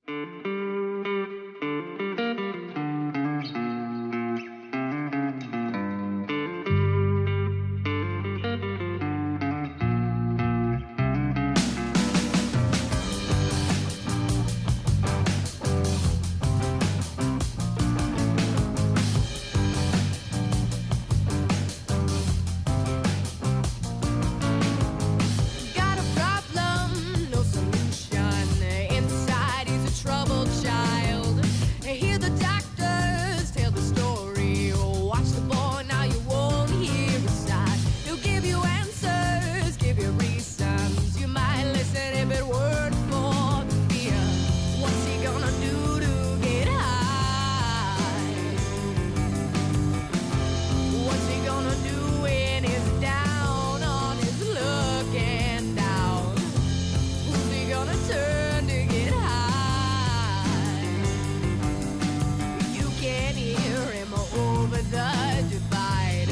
Got a problem, no solution. Inside he's a troubled child. Hear the doctors tell the story. Watch the boy, now you won't hear his side. He'll give you answers, give you reasons. You might listen if it weren't for the fear. What's he gonna do to get high? What's he gonna do when he's down on his luck and down? Who's he gonna turn to get high? You can hear him over the divide.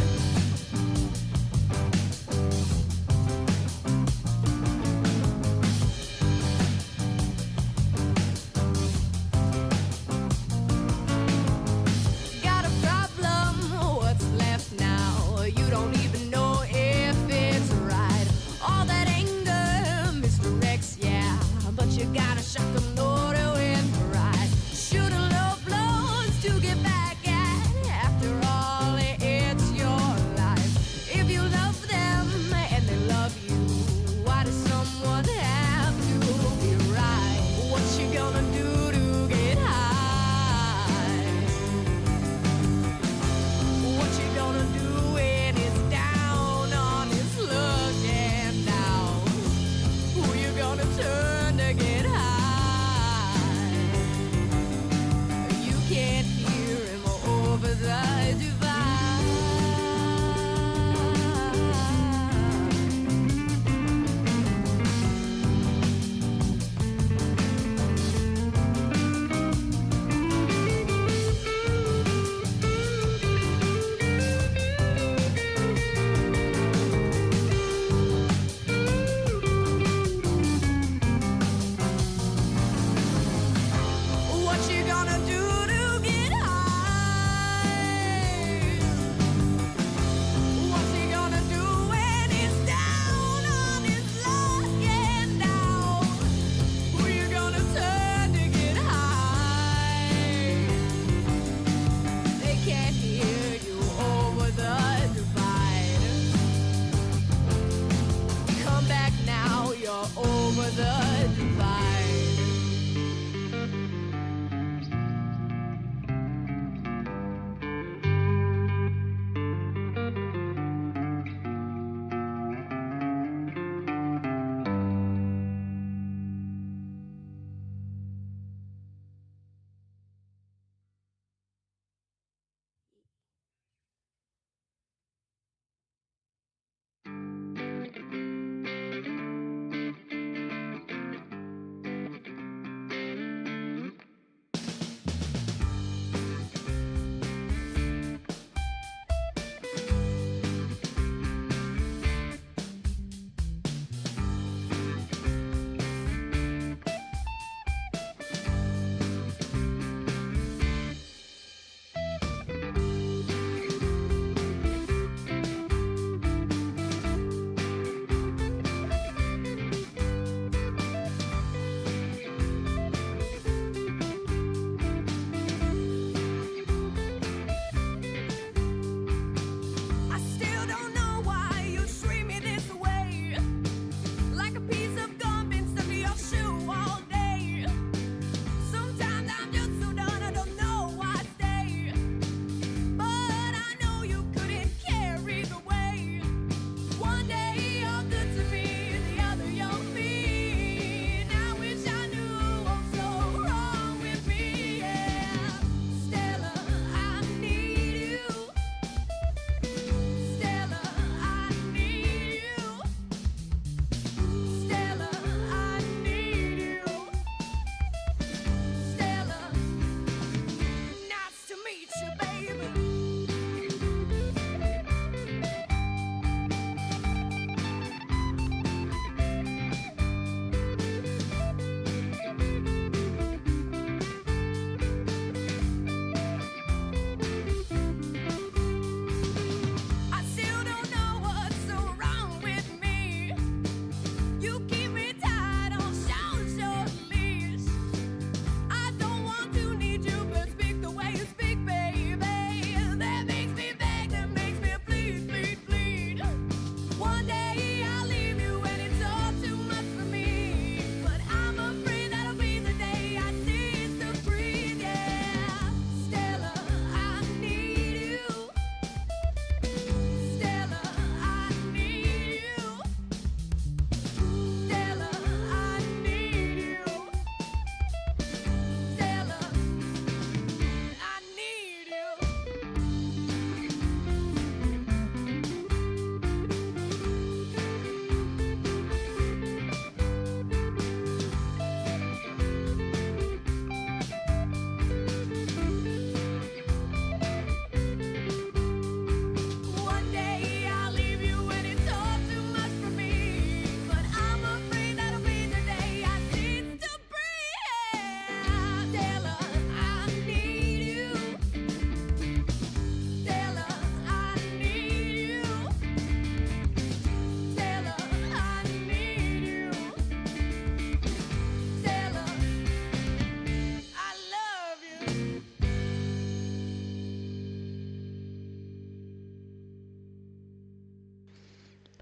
Got a problem, what's left now? You don't even know if it's right. All that anger, Mr. X, yeah. But you gotta shock them order with pride. Shooting low blows to get back at. After all, it's your life. If you love them and they love you, why does someone have to be right? What you gonna do to get high? What you gonna do when it's down on his luck and down? Who you gonna turn to get high? You can't hear him over the divide. What you gonna do to get high? What's he gonna do when he's down on his luck and down? Who you gonna turn to get high? They can't hear you over the divide. Come back now, you're over the divide.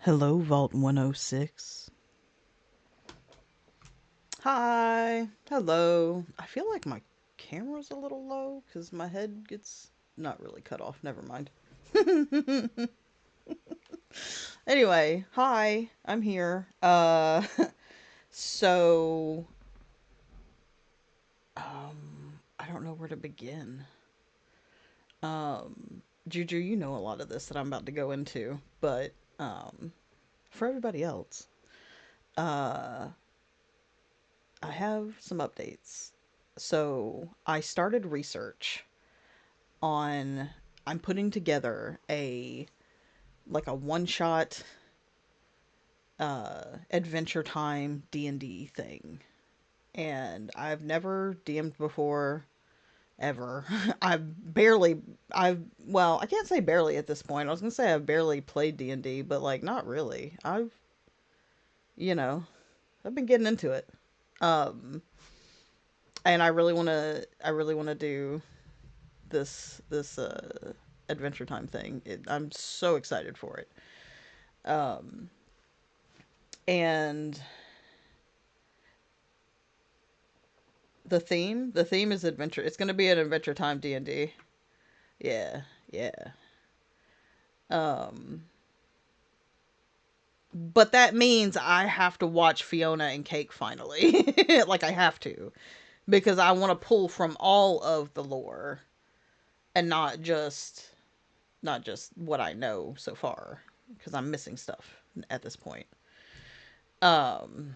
Hello, Vault 106. Hi. Hello. I feel like my camera's a little low because my head gets not really cut off. Never mind. Anyway, hi. I'm here. So, I don't know where to begin. Juju, you know a lot of this that I'm about to go into, but for everybody else, uh, I have some updates. So I started research on I'm putting together a one shot adventure time D&D thing. And I've never DM'd before ever. I've well, I can't say barely at this point. I was going to say I've barely played D&D, but like not really. You know, I've been getting into it. Um and I really want to do this Adventure Time thing. I'm so excited for it. Um, and the theme is adventure. It's going to be an Adventure Time D&D. Yeah, yeah. Um, but that means I have to watch Fiona and Cake finally. Like I have to because I want to pull from all of the lore and not just what I know so far because I'm missing stuff at this point. Um,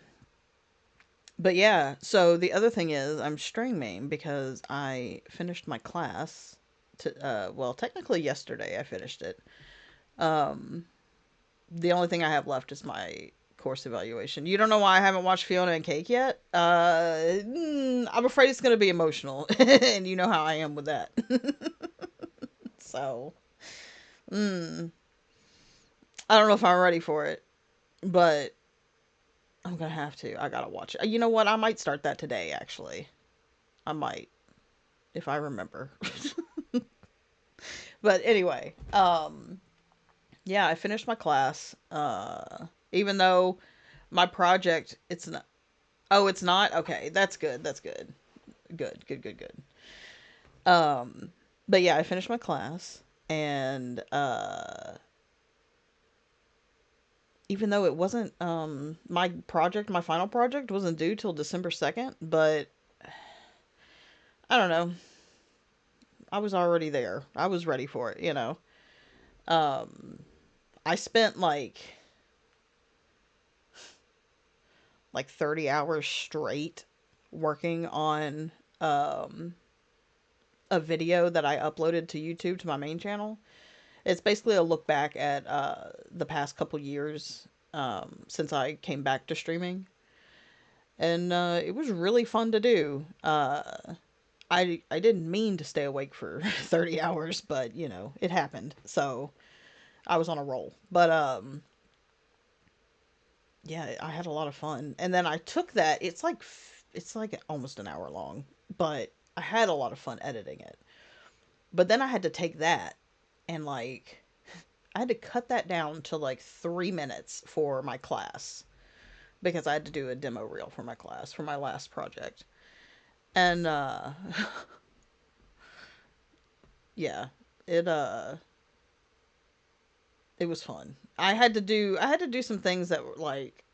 but yeah, so the other thing is I'm string main because I finished my class well, technically yesterday I finished it. Um the only thing I have left is my course evaluation. You don't know why I haven't watched Fiona and Cake yet? I'm afraid it's going to be emotional and you know how I am with that. So, mm, I don't know if I'm ready for it, but I'm going to have to. I got to watch it. You know what? I might start that today actually. I might if I remember. But anyway, yeah, I finished my class. Even though my project, it's not. Oh, it's not. Okay, that's good. That's good. Good. Good. Good. Good. Um, but yeah, I finished my class, and even though it wasn't my project, my final project wasn't due till December 2nd, but I don't know. I was already there. I was ready for it. Um, I spent like 30 hours straight working on um, a video that I uploaded to YouTube to my main channel. It's basically a look back at the past couple years since I came back to streaming. And it was really fun to do. I didn't mean to stay awake for 30 hours, but it happened. So I was on a roll. But yeah, I had a lot of fun. And then I took that. It's like almost an hour long, but I had a lot of fun editing it. But then I had to take that and I had to cut that down to like 3 minutes for my class because I had to do a demo reel for my class for my last project. And yeah, it it was fun. I had to do some things that were like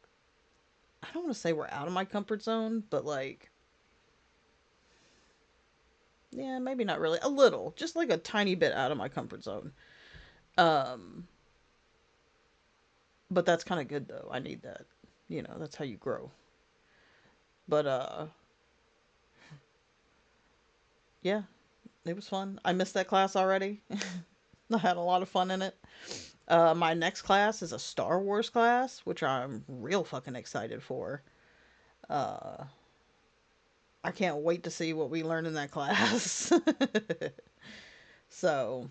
I don't want to say we're out of my comfort zone, but like yeah, maybe not really. A little, just like a tiny bit out of my comfort zone. Um but that's kind of good though. I need that. That's how you grow. But yeah, it was fun. I missed that class already. I had a lot of fun in it. My next class is a Star Wars class, which I'm real fucking excited for. Uh, I can't wait to see what we learn in that class. So,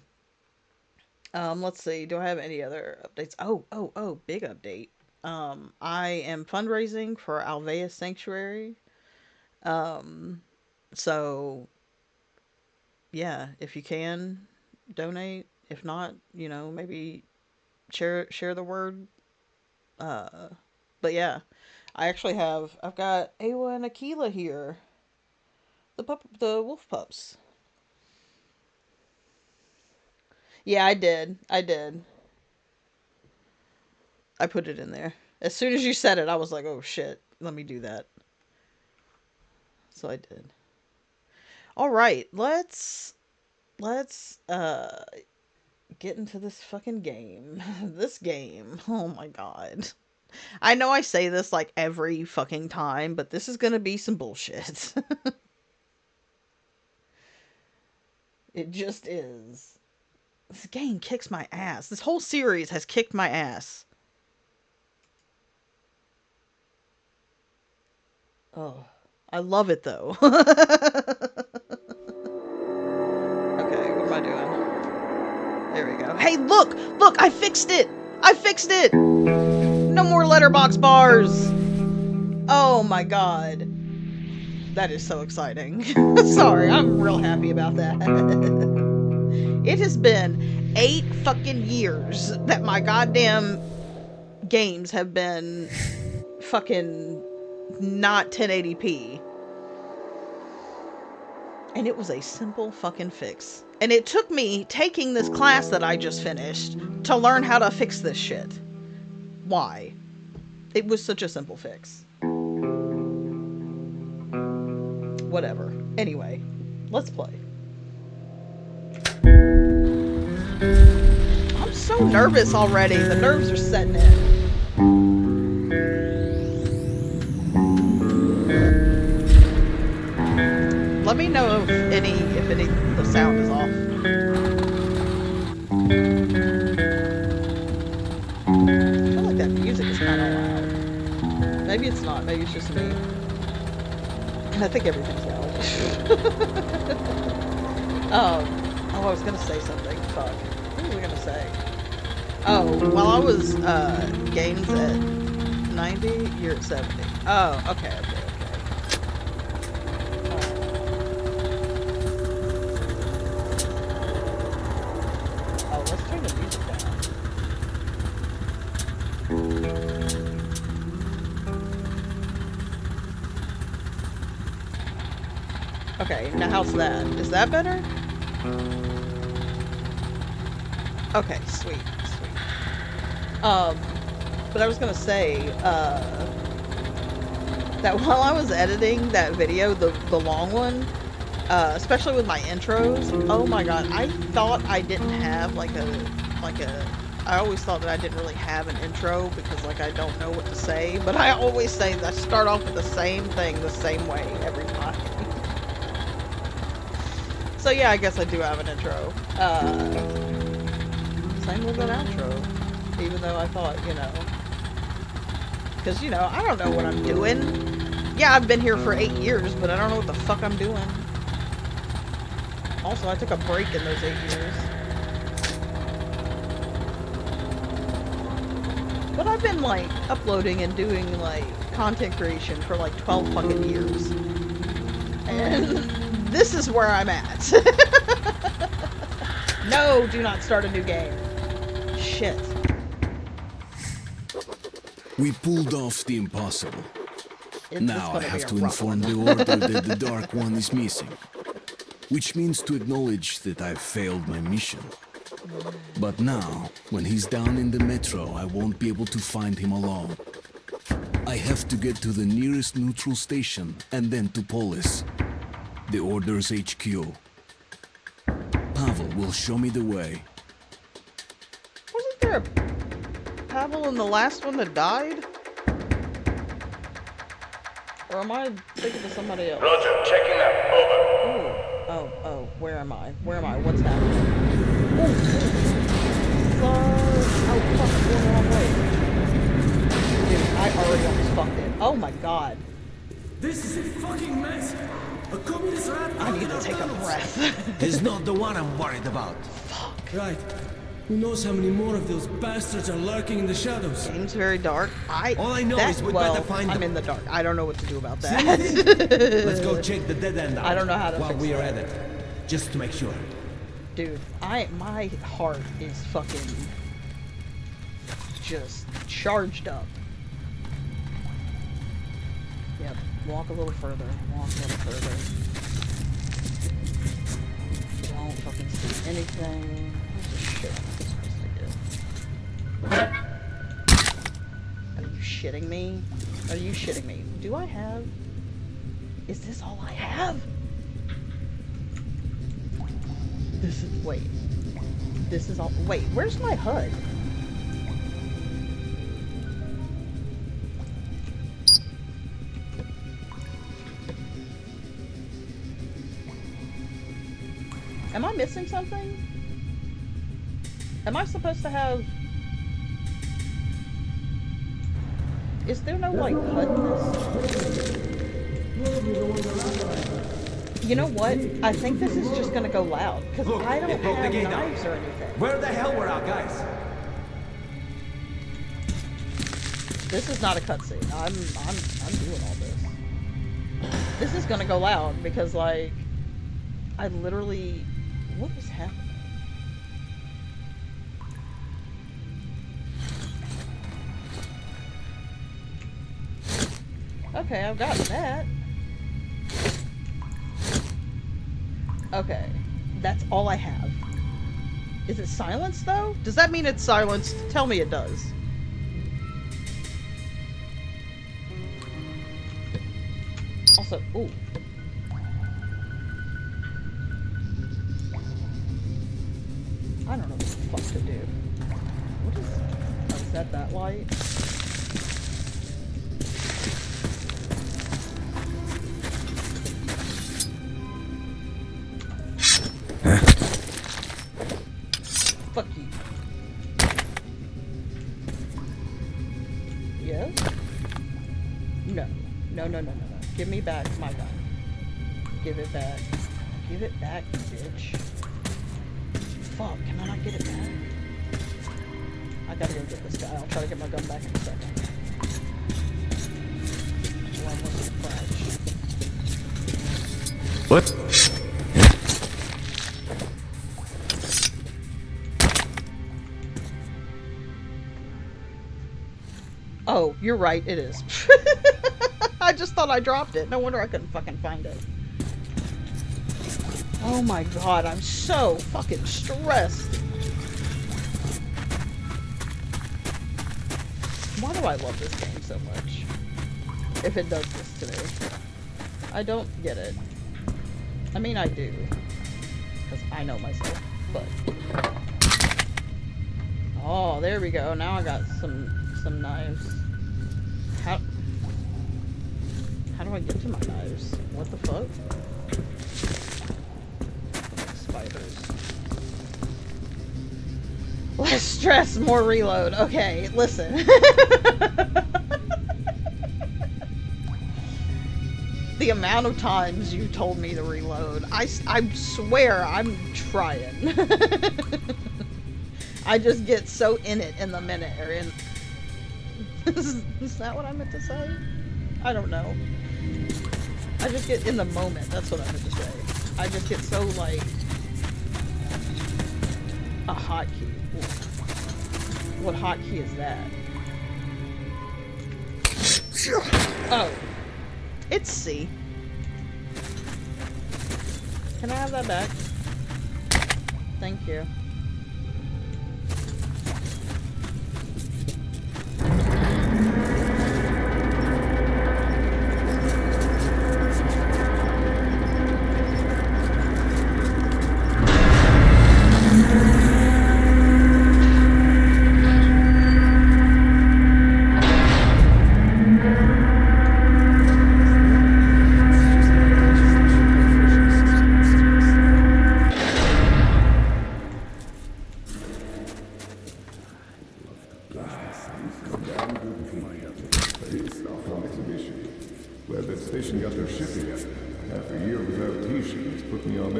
let's see. Do I have any other updates? Oh, big update. I am fundraising for Alveus Sanctuary. Um, so yeah, if you can donate. If not, maybe share the word But yeah, I've got Awa and Akila here. The wolf pups. Yeah, I did. I put it in there. As soon as you said it, I was like, oh shit, let me do that. So I did. All right, let's get into this fucking game. This game. Oh my god. I know I say this like every fucking time, but this is gonna be some bullshit. It just is. This game kicks my ass. This whole series has kicked my ass. Oh, I love it though. Okay, what am I doing? There we go. Hey, look! Look, I fixed it! I fixed it! No more letterbox bars! Oh my god. That is so exciting. Sorry, I'm real happy about that. It has been 8 fucking years that my goddamn games have been fucking not 1080p. And it was a simple fucking fix. And it took me taking this class that I just finished to learn how to fix this shit. Why? It was such a simple fix. Whatever. Anyway, let's play. I'm so nervous already. The nerves are setting in. Let me know if any the sound is off. I feel like that music is kind of loud. Maybe it's not. Maybe it's just me. I think everything's loud. Oh, I was gonna say something. Fuck. What was I gonna say? Oh, while I was games at 90, you're at 70. Oh, okay. Let's turn the music down. Okay, now how's that? Is that better? Okay, sweet. But I was gonna say, that while I was editing that video, the long one, especially with my intros, oh my god, I thought I didn't have I always thought that I didn't really have an intro because like I don't know what to say, but I always say that I start off with the same thing the same way every time. So yeah, I guess I do have an intro. Same with an outro, even though I thought, because, I don't know what I'm doing. Yeah, I've been here for 8 years, but I don't know what the fuck I'm doing. Also, I took a break in those 8 years. But I've been, uploading and doing, content creation for, 12 fucking years. And this is where I'm at. No, do not start a new game. Shit. We pulled off the impossible. Now I have to inform the one. Order that the Dark One is missing. Which means to acknowledge that I've failed my mission. But now, when he's down in the metro, I won't be able to find him alone. I have to get to the nearest neutral station and then to Polis, the Order's HQ. Pavel will show me the way. Wasn't there a Pavel in the last one that died? Or am I thinking of somebody else? Roger, checking out. Over. Oh, where am I? What's happening? Oh, fuck, I'm going the wrong way. Dude, I already almost fucked it. Oh my god. This is a fucking mess. A communist rat. I need to take a breath. He's not the one I'm worried about. Fuck. Right. Who knows how many more of those bastards are lurking in the shadows? Game's very dark. All I know is we better find I'm them. in the dark. I don't know what to do about that. Let's go check the dead end out. I don't know how to while fix we are that. at it, just to make sure. Dude, my heart is fucking... just charged up. Yep, walk a little further, walk a little further. Don't fucking see anything. What's the shit I'm supposed to get? Are you shitting me? Are you shitting me? Do I have... Is this all I have? This is... Wait. This is all... Wait, where's my HUD? Am I missing something? Am I supposed to have... Is there no, like, HUD in this? You know what? I think this is just gonna go loud, because I don't have knives or anything. Where the hell were our guys? This is not a cutscene. I'm doing all this. This is gonna go loud, because, like, I literally... What is happening? Okay, I've got that. Okay, that's all I have. Is it silenced though? Does that mean it's silenced? Tell me it does. Also, ooh. I don't know what the fuck to do. What is... Oh, is that light? Fuck you. Yes? No. No, no, no, no, no. Give me back my gun. Give it back. Give it back, bitch. Fuck, can I not get it back? I gotta go get this guy. I'll try to get my gun back in a second. Well, I almost crashed. What? Oh, you're right, it is. I just thought I dropped it. No wonder I couldn't fucking find it. Oh my god, I'm so fucking stressed. Why do I love this game so much? If it does this to me. I don't get it. I mean, I do. Because I know myself, but... Oh, there we go. Now I got some knives. How do I get to my knives? What the fuck? Spiders. Less stress, more reload. Okay, listen. The amount of times you told me to reload, I swear I'm trying. I just get so in it in the minute, or in... Is that what I meant to say? I don't know. I just get in the moment, that's what I meant to say. I just get so, like... A hotkey. What hotkey is that? Oh. It's C. Can I have that back? Thank you.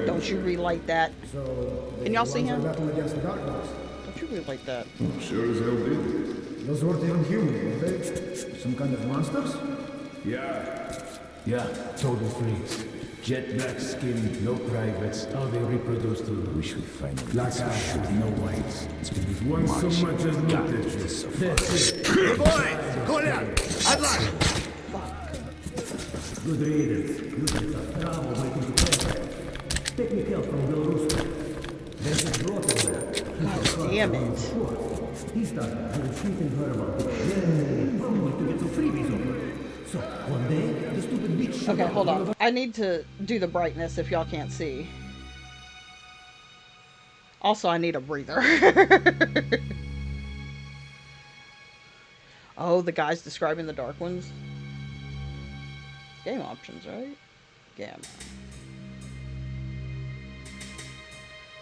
Don't you relight that? Can y'all see him? Don't you relight that? Sure as hell did. Those weren't even human, were they? Some kind of monsters? Yeah. Yeah, total freaks. Jet black skin, no privates, how they reproduce to them. We should find them. Black eyes, no whites. One so much as looked at you. That's it. Boys, Коля! Отвали! Good riddance. You get trouble making the paper. Take me help from Belarus. There's a brothel there. Damn it. He started treating her about it. Yeah, probably to get some freebies over it. So, one day, the stupid bitch... Okay, hold on. I need to do the brightness if y'all can't see. Also, I need a breather. Oh, the guy's describing the Dark Ones? Game options, right? Gamma.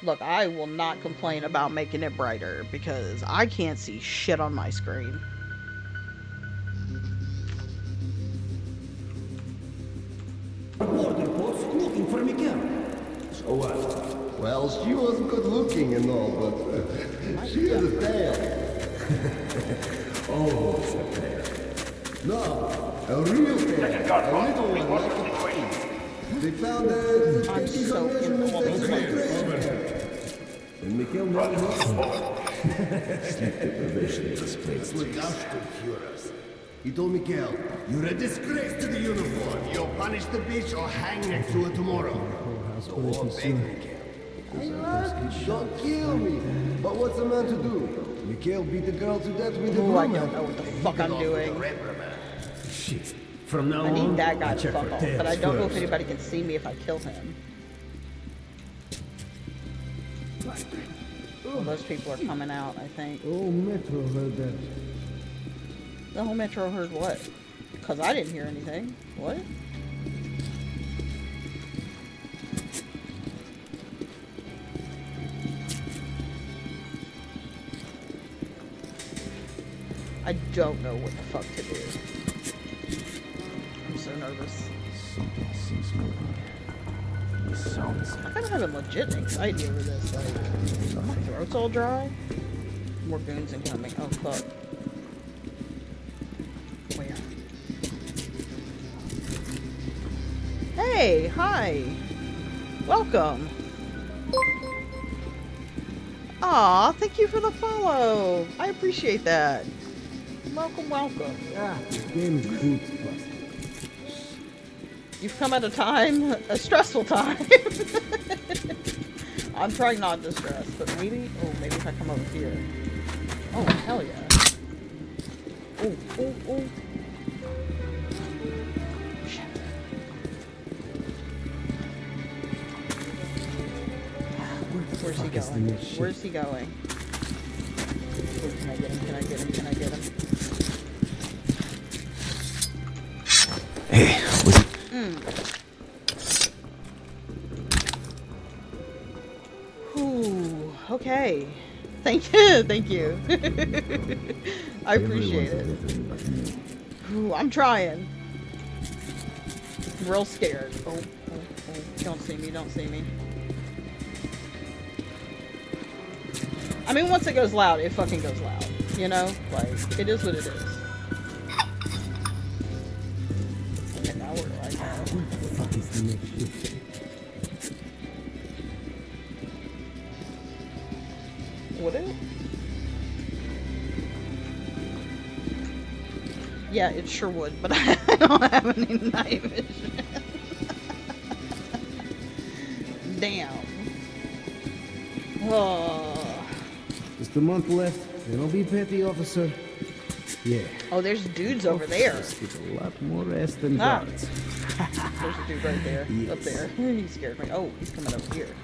Look, I will not complain about making it brighter because I can't see shit on my screen. Border post looking for Miguel. So what? Well, she was good looking and all, but she has a tail. Almost a pair. No, a real tail. A little one like a queen. They found it. I'm so in all these And Miguel never knows. Look, I'm still furious. He told Mikhail, you're a disgrace to the uniform. You'll punish the bitch or hang next to her tomorrow. So all beg Mikhail. Don't kill me. But what's a man to do? Mikhail beat the girl to death with the Ooh, I broom. don't know what the fuck I'm doing. Shit. From now I on, need that guy I to check fuck for off, tails but I don't know if first. anybody can see me if I kill him. Well, those people are coming out, I think. Oh, Metro heard that. The whole Metro heard what? Because I didn't hear anything. What? I don't know what the fuck to do. I'm so nervous. Something seems moving. It sounds I kind of have a legit anxiety over this. Like, my throat's all dry. More goons incoming. Oh, fuck. Where? Hey, hi. Welcome. Aw, thank you for the follow. I appreciate that. Welcome, welcome. Ah, this game is good. You've come at a stressful time. I'm trying not to stress, but maybe if I come over here. Oh, hell yeah. Oh, oh, oh. Shit. Where's he going? Where's he going? Oh, can I get him? Can I get him? Can I get him? Hey, was it? Ooh, okay. Thank you, thank you. I appreciate it. Ooh, I'm trying. Real scared. Oh, oh, oh. Don't see me, don't see me. I mean, once it goes loud, it fucking goes loud. You know? Like, it is what it is. Okay, now where do I go? Fuck is the next shit? Would it? Yeah, it sure would, but I don't have any night vision. Damn. Oh. Just a month left, then I'll be petty officer. Yeah. Oh, there's dudes over there. Officers get a lot more rest than Ah. guards. There's a dude right there. Up there. He scared me. Oh, he's coming over here.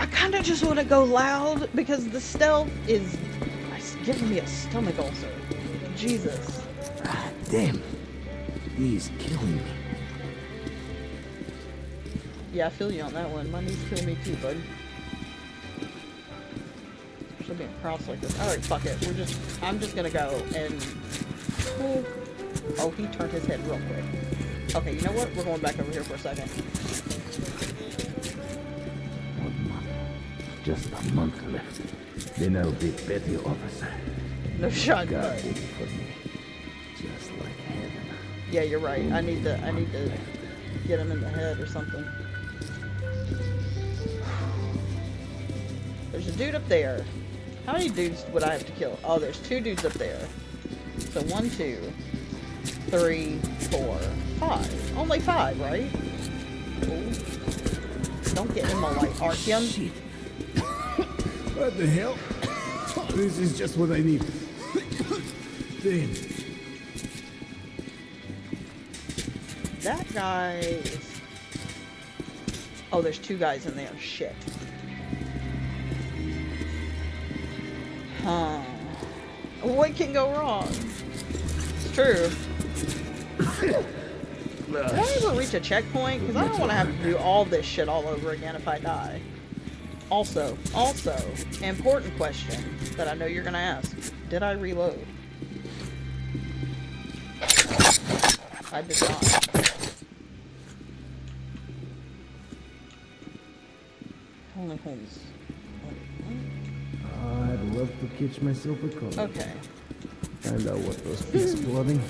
I kind of just want to go loud because the stealth is it's giving me a stomach ulcer. Jesus. Ah, damn. He's killing me. Yeah, I feel you on that one. My knees kill me too, bud. Especially being crossed like this. Alright, fuck it. I'm just gonna go and... Oh, he turned his head real quick. Okay, you know what? We're going back over here for a second. 1 month. Just a month left. Then I'll be petty officer. No shot, God bud. did it for me. Just like heaven. Yeah, you're right. I need to get him in the head or something. There's a dude up there. How many dudes would I have to kill? Oh, there's 2 dudes up there. So 1, 2, 3, 4, 5. Only 5, right? Ooh. Don't get in my light, Artyom. What the hell? This is just what I need. Damn. That guy is... Oh, there's 2 guys in there. Shit. Huh. What can go wrong? It's true. Did I ever reach a checkpoint? Because I don't want to have to do all this shit all over again if I die. Also, important question that I know you're gonna ask. Did I reload? I did not. Holy homes. I'd love to catch myself a cold. Okay. Find out what those pigs plotting.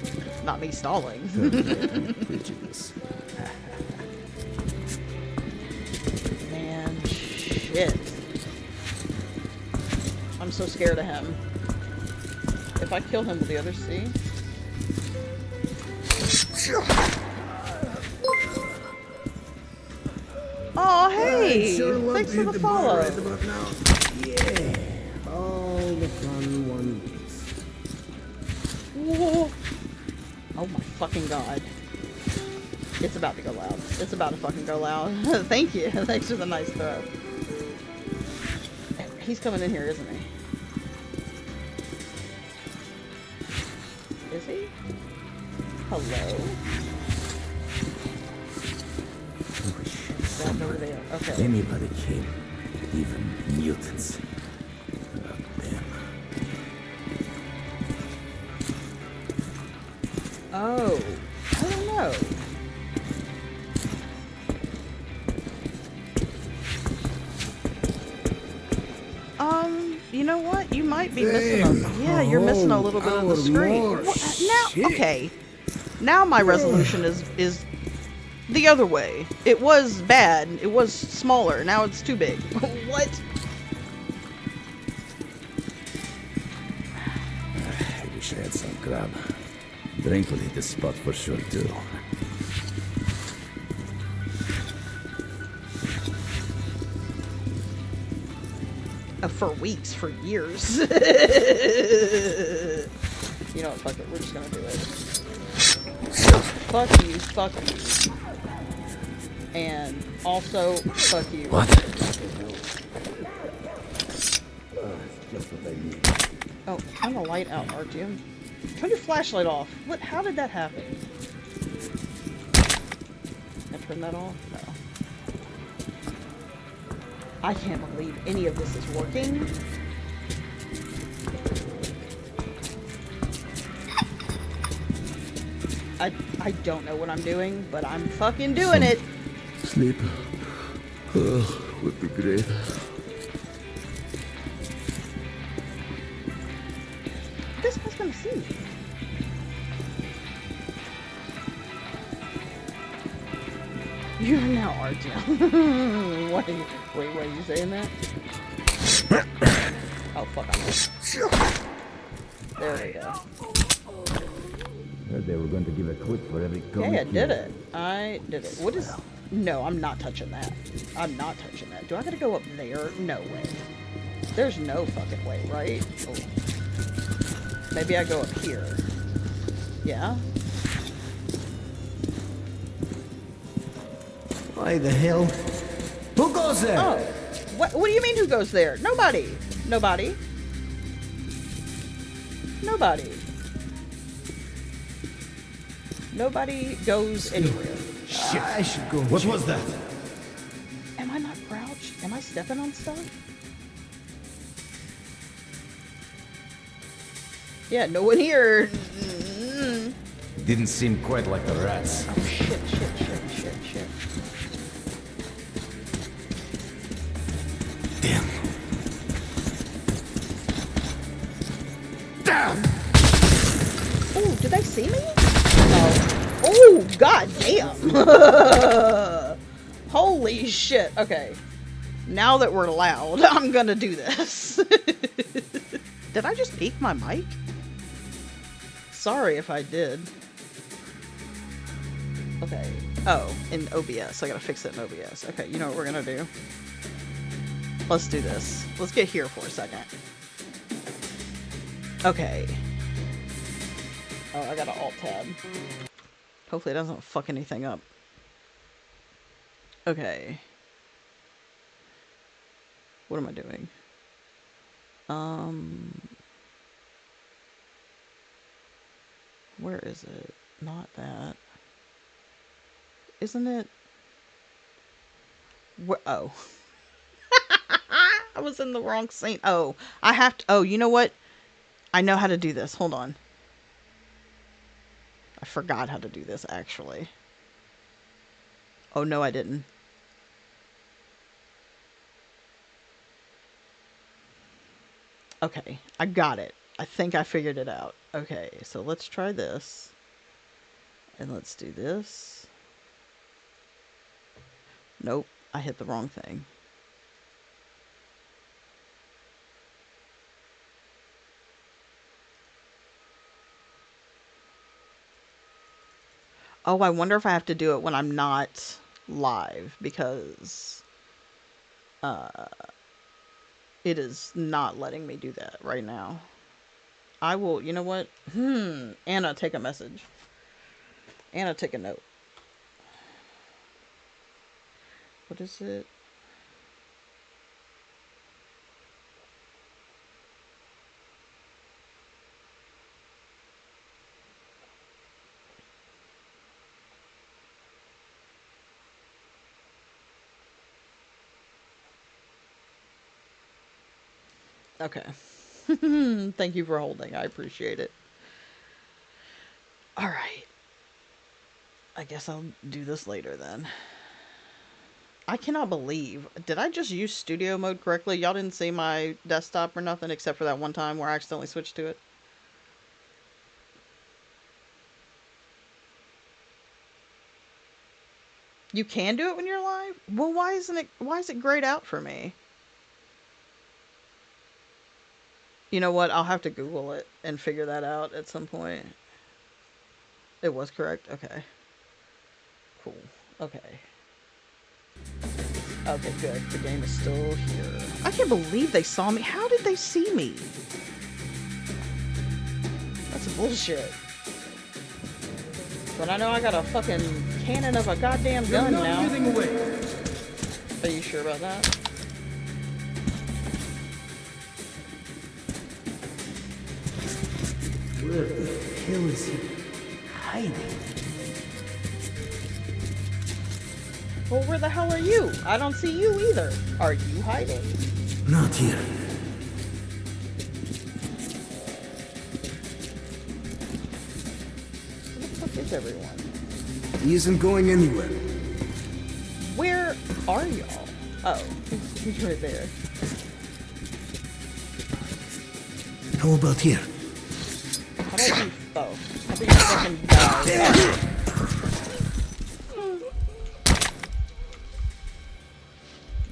Not me stalling. Prejudice. Man, shit. I'm so scared of him. If I kill him, will the others see? Oh, hey! I'd sure love Thanks to for hit the bar follow. right about now. Yeah, all the fun one piece. Whoa. Oh my fucking god. It's about to go loud. It's about to fucking go loud. Thank you. Thanks for the nice throw. He's coming in here, isn't he? Is he? Hello? Back over there. Okay. Anybody came, even mutants. God damn. Oh. I don't know. You know what? You might be missing a... Yeah, you're missing a little bit of the screen. more. Now, okay. Now my resolution is the other way. It was bad. It was smaller. Now it's too big. What? I wish I had some grub. Drink will hit the spot for sure, too. For weeks, for years. You know what, fuck it, we're just gonna do it. Fuck you. And also, fuck you. What? Just what I need. Oh, turn the light out, Artyom. Turn your flashlight off. What? How did that happen? I turn that off? No. I can't believe any of this is working. I don't know what I'm doing, but I'm fucking doing it. Sleep. Would be great. This guy's gonna see me. You're now Artyom. What are you? Wait, are you saying that? Oh fuck! There we go. Heard they were going to give a clip for every comic. Yeah, I did it. I did it. What is... No, I'm not touching that. I'm not touching that. Do I gotta go up there? No way. There's no fucking way, right? Oh. Maybe I go up here. Yeah? Why the hell? Who goes there? Oh. What do you mean who goes there? Nobody. Nobody. Nobody. Nobody goes anywhere. Shit, I should go. What was that? Am I not crouched? Am I stepping on stuff? Yeah, no one here. Didn't seem quite like the rats. Oh shit. Damn. Oh, did they see me? No. Oh, god damn. Holy shit. Okay. Now that we're loud, I'm gonna do this. Did I just peek my mic? Sorry if I did. Okay. Oh, in OBS. I gotta fix it in OBS. Okay, you know what we're gonna do? Let's do this. Let's get here for a second. Okay. Oh, I got an alt tab. Hopefully it doesn't fuck anything up. Okay. What am I doing? Where is it? Not that. Isn't it? Where? Oh. I was in the wrong scene. Oh, I have to. Oh, you know what? I know how to do this. Hold on. I forgot how to do this, actually. Oh, no, I didn't. Okay, I got it. I think I figured it out. Okay, so let's try this. And let's do this. Nope, I hit the wrong thing. Oh, I wonder if I have to do it when I'm not live, because it is not letting me do that right now. I will, you know what? Anna, take a message. Anna, take a note. What is it? Okay. Thank you for holding. I appreciate it. Alright. I guess I'll do this later then. I cannot believe. Did I just use studio mode correctly? Y'all didn't see my desktop or nothing except for that one time where I accidentally switched to it? You can do it when you're live? Well, why is it grayed out for me? You know what? I'll have to Google it and figure that out at some point. It was correct? Okay. Cool. Okay. Okay, good. The game is still here. I can't believe they saw me. How did they see me? That's bullshit. But I know I got a fucking cannon of a goddamn gun now. Are you sure about that? Where the hell is he hiding? Well, where the hell are you? I don't see you either. Are you hiding? Not here. Where the fuck is everyone? He isn't going anywhere. Where are y'all? Oh, he's right there. How about here? How about you? Oh, how about you fucking die?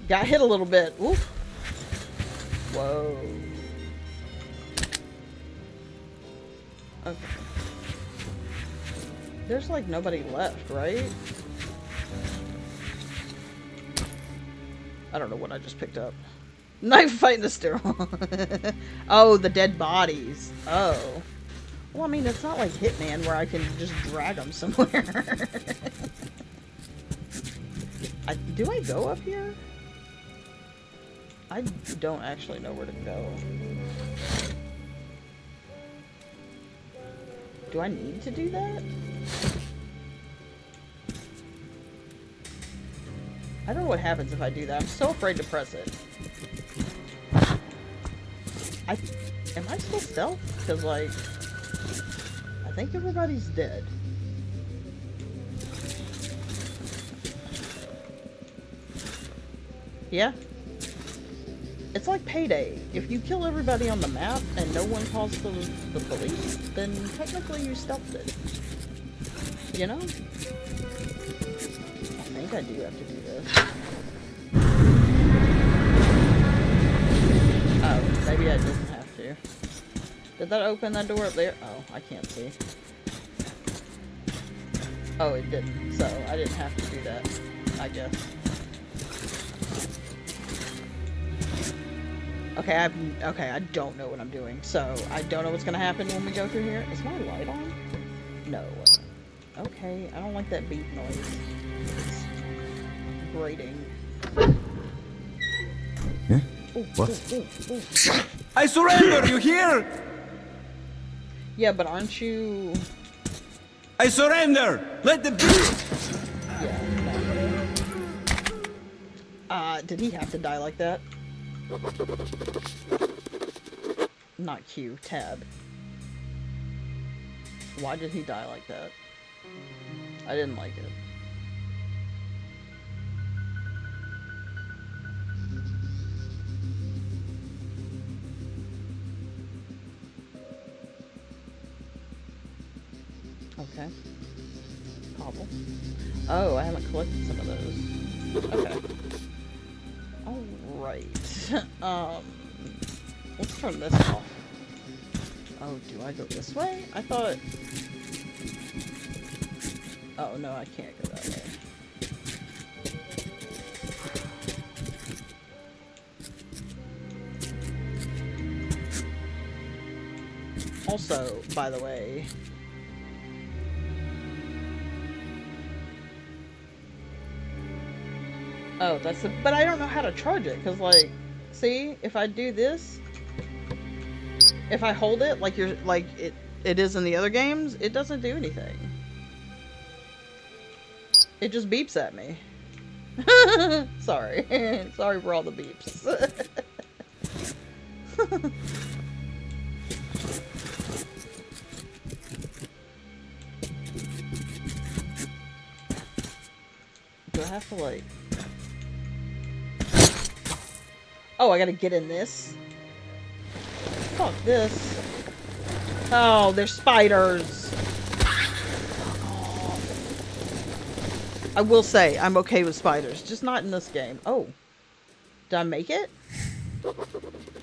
Got hit a little bit. Oof. Whoa. Okay. There's like nobody left, right? I don't know what I just picked up. Knife fight in the stairwell. Oh, the dead bodies. Oh. Well, I mean, it's not like Hitman where I can just drag them somewhere. Do I go up here? I don't actually know where to go. Do I need to do that? I don't know what happens if I do that. I'm so afraid to press it. Am I still stealth? Because, like, I think everybody's dead. Yeah? It's like Payday. If you kill everybody on the map and no one calls the police, then technically you stealthed it. You know? I think I do have to do this. Oh, maybe I didn't have to. Did that open that door up there? Oh, I can't see. Oh, it didn't. So, I didn't have to do that, I guess. Okay, I don't know what I'm doing. So, I don't know what's gonna happen when we go through here. Is my light on? No, it wasn't. Okay, I don't like that beep noise. It's grating. Huh? Ooh, What? ooh, ooh, ooh. I surrender, you hear? Yeah, but aren't you... I surrender! Let the beast! Yeah, no. Did he have to die like that? Not Q, tab. Why did he die like that? I didn't like it. Okay. Hobble. Oh, I haven't collected some of those. Okay. Alright. Let's turn this off. Oh, do I go this way? I thought... Oh, no, I can't go that way. Also, by the way... Oh, that's the... But I don't know how to charge it, because, like... See? If I do this... If I hold it, like you're... Like, it is in the other games, it doesn't do anything. It just beeps at me. Sorry. Sorry for all the beeps. Do I have to, like... Oh, I gotta get in this? Fuck this. Oh, there's spiders. Oh. I will say, I'm okay with spiders. Just not in this game. Oh. Did I make it?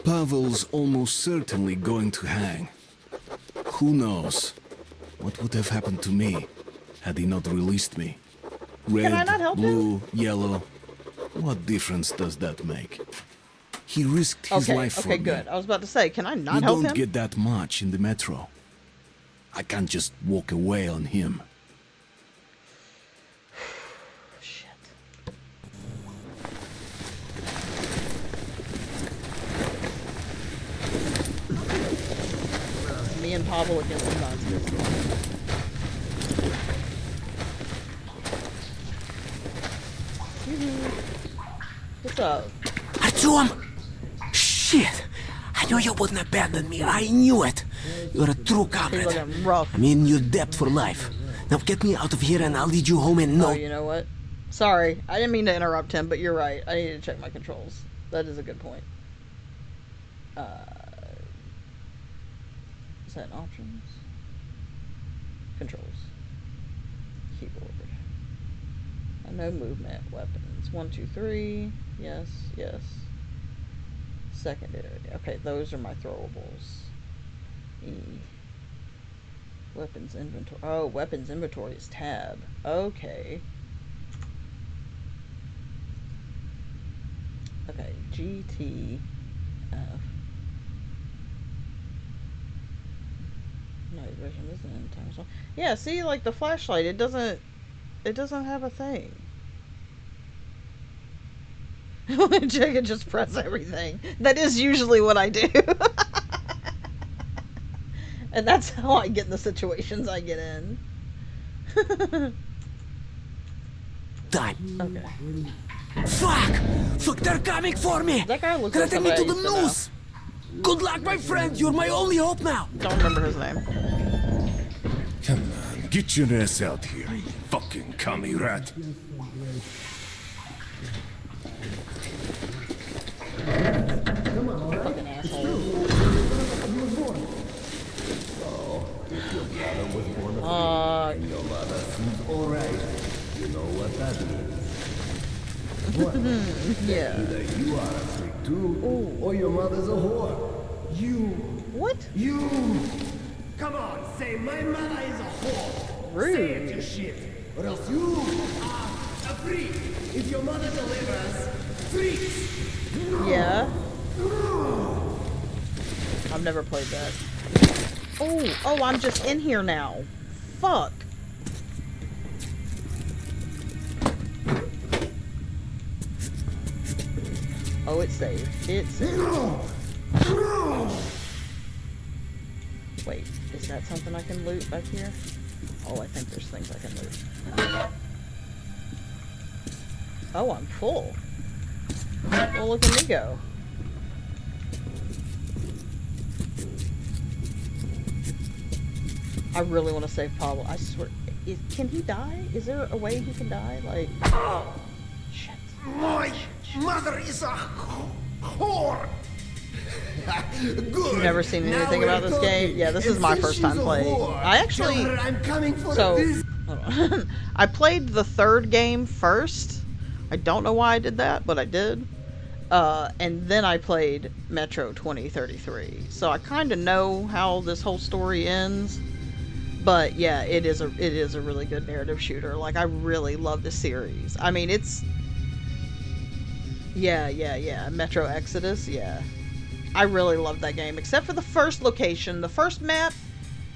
Pavel's almost certainly going to hang. Who knows? What would have happened to me had he not released me? Red, I not help blue, yellow. What difference does that make? He risked his life for okay, me. good. I was about to say, can I not You help don't him? get that much in the metro. I can't just walk away on him. Shit. Me and Pavel against the monsters. What's up? Artyom! Shit! I knew you wouldn't abandon me. I knew it. You're a true He's comrade. looking rough. I'm in your debt for life. Now get me out of here and I'll lead you home in Oh, no... you know what? Sorry, I didn't mean to interrupt him, but you're right. I need to check my controls. That is a good point. Set options. Controls. Keyboard. No movement. Weapons. 1, 2, 3. Yes, yes. Secondary. Okay, those are my throwables. E. Weapons inventory. Oh, weapons inventory is tab. Okay. Okay, GTF. Night vision isn't in time zone. Yeah, see, like the flashlight, it doesn't have a thing. Check it, just press everything. That is usually what I do. And that's how I get in the situations I get in. Time. Okay. Fuck! Fuck, they're coming for me! That guy looks Gonna like take me to somebody the I used news! Good luck, my friend! You're my only hope now! Don't remember his name. Come on, get your ass out here, you fucking commie rat. Fucking asshole. father was born a Uh, freak, and your mother seems alright. You know what that means. What? yeah. Either you are a freak too, or your mother's a whore. What? You! Come on, say my mother is a whore. Rude. Say it, you shit. Or else you are a freak. If your mother delivers, freaks! Yeah. I've never played that. Oh, I'm just in here now. Fuck. Oh, it's saved. It's saved. Wait, is that something I can loot back here? Oh, I think there's things I can loot. Oh, I'm full. Well, look at me go. I really want to save Pablo. I swear. Can he die? Is there a way he can die? Like, shit. My mother is a whore! Good. You've never seen Now anything we're about this talking. game? Yeah, this And is my since first she's time a playing. whore, I actually. tell her I'm coming for So, this. hold on. I played the third game first. I don't know why I did that, but I did. And then I played Metro 2033. So I kind of know how this whole story ends. But yeah, it is a really good narrative shooter. Like, I really love the series. I mean, it's yeah. Metro Exodus, yeah. I really love that game, except for the first location. The first map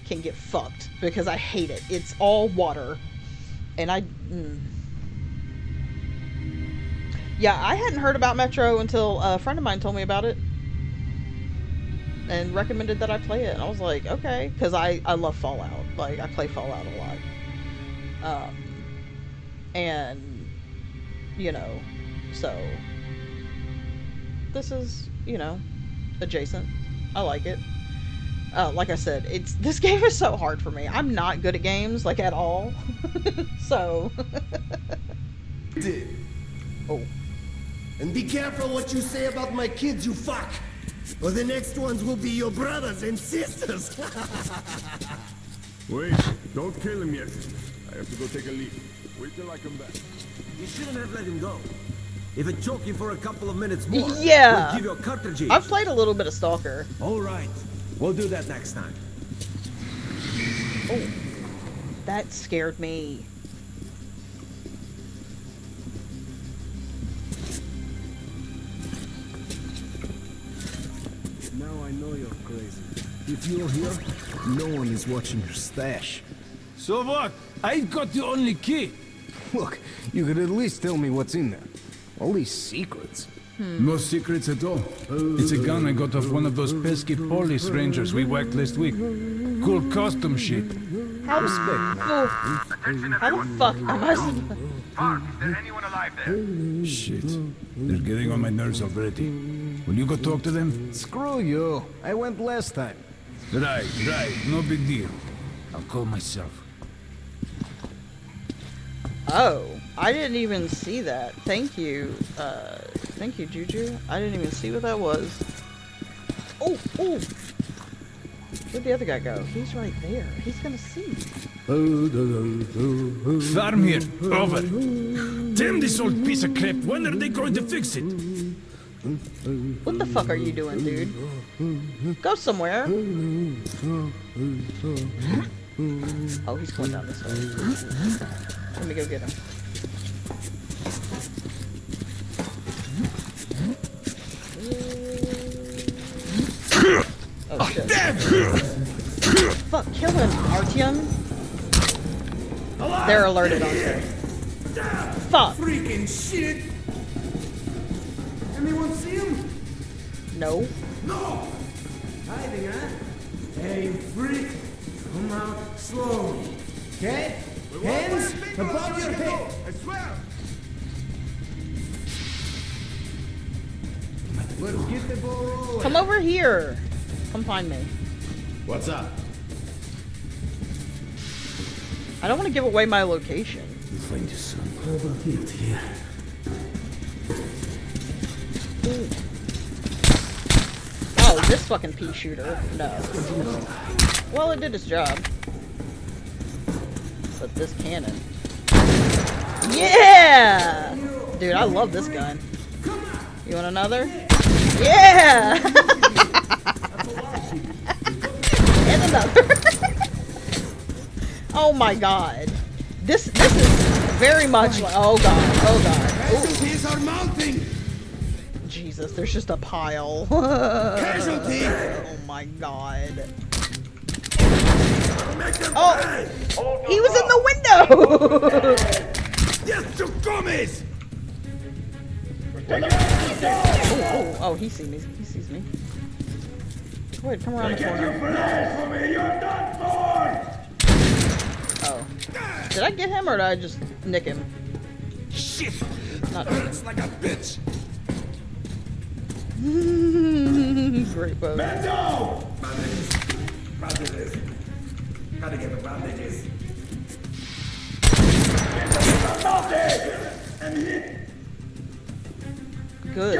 can get fucked because I hate it. It's all water. And yeah, I hadn't heard about Metro until a friend of mine told me about it and recommended that I play it. And I was like, okay, because I love Fallout. Like, I play Fallout a lot. And, you know, so this is, you know, adjacent. I like it. Like I said, this game is so hard for me. I'm not good at games, like, at all. So. Oh. And be careful what you say about my kids, you fuck! Or the next ones will be your brothers and sisters! Wait, don't kill him yet. I have to go take a leak. Wait till I come back. You shouldn't have let him go. If it choke you for a couple of minutes more, Yeah. we'll give you a cartridge. I've played a little bit of Stalker. All right. We'll do that next time. Oh. That scared me. Now I know you're crazy. If you're here, no one is watching your stash. So what? I've got the only key. Look, you could at least tell me what's in there. All these secrets. No secrets at all. It's a gun I got off one of those pesky police rangers we whacked last week. Cool custom shit. How the fuck am I supposed Is there anyone alive there? Shit. They're getting on my nerves already. Will you go talk to them? Screw you. I went last time. Right. No big deal. I'll call myself. Oh, I didn't even see that. Thank you, Juju. I didn't even see what that was. Oh! Where'd the other guy go? He's right there. He's gonna see. Farm here. Over. Damn this old piece of crap. When are they going to fix it? What the fuck are you doing, dude? Go somewhere. Oh, he's going down this way. Let me go get him. Oh shit. Fuck, kill him, Artyom. They're alerted on him. Fuck. Freaking shit! Anyone see him? No. No! Hiding, huh? Hey, freak! Come out slowly. Okay? Hands above your head! I swear! Let's get the ball rolling. Come over here. Come find me. What's up? I don't want to give away my location. You'll find your son. Overheat here. Oh, this fucking pea shooter. No. Well, it did its job. this cannon. Yeah! Dude, I love this gun. You want another? Yeah! And another. Oh my god. This is very much like, oh god, oh god. Casualties are mounting! Jesus, there's just a pile. Casualty! Oh my god. Oh! He was in the window! Yes, to comes! Oh, he sees me. He sees me. Go ahead, come around the corner. Oh. Did I get him or did I just nick him? Shit! Not Hurts like a bitch! Great pose. Bandages! Gotta get the bandages. Good.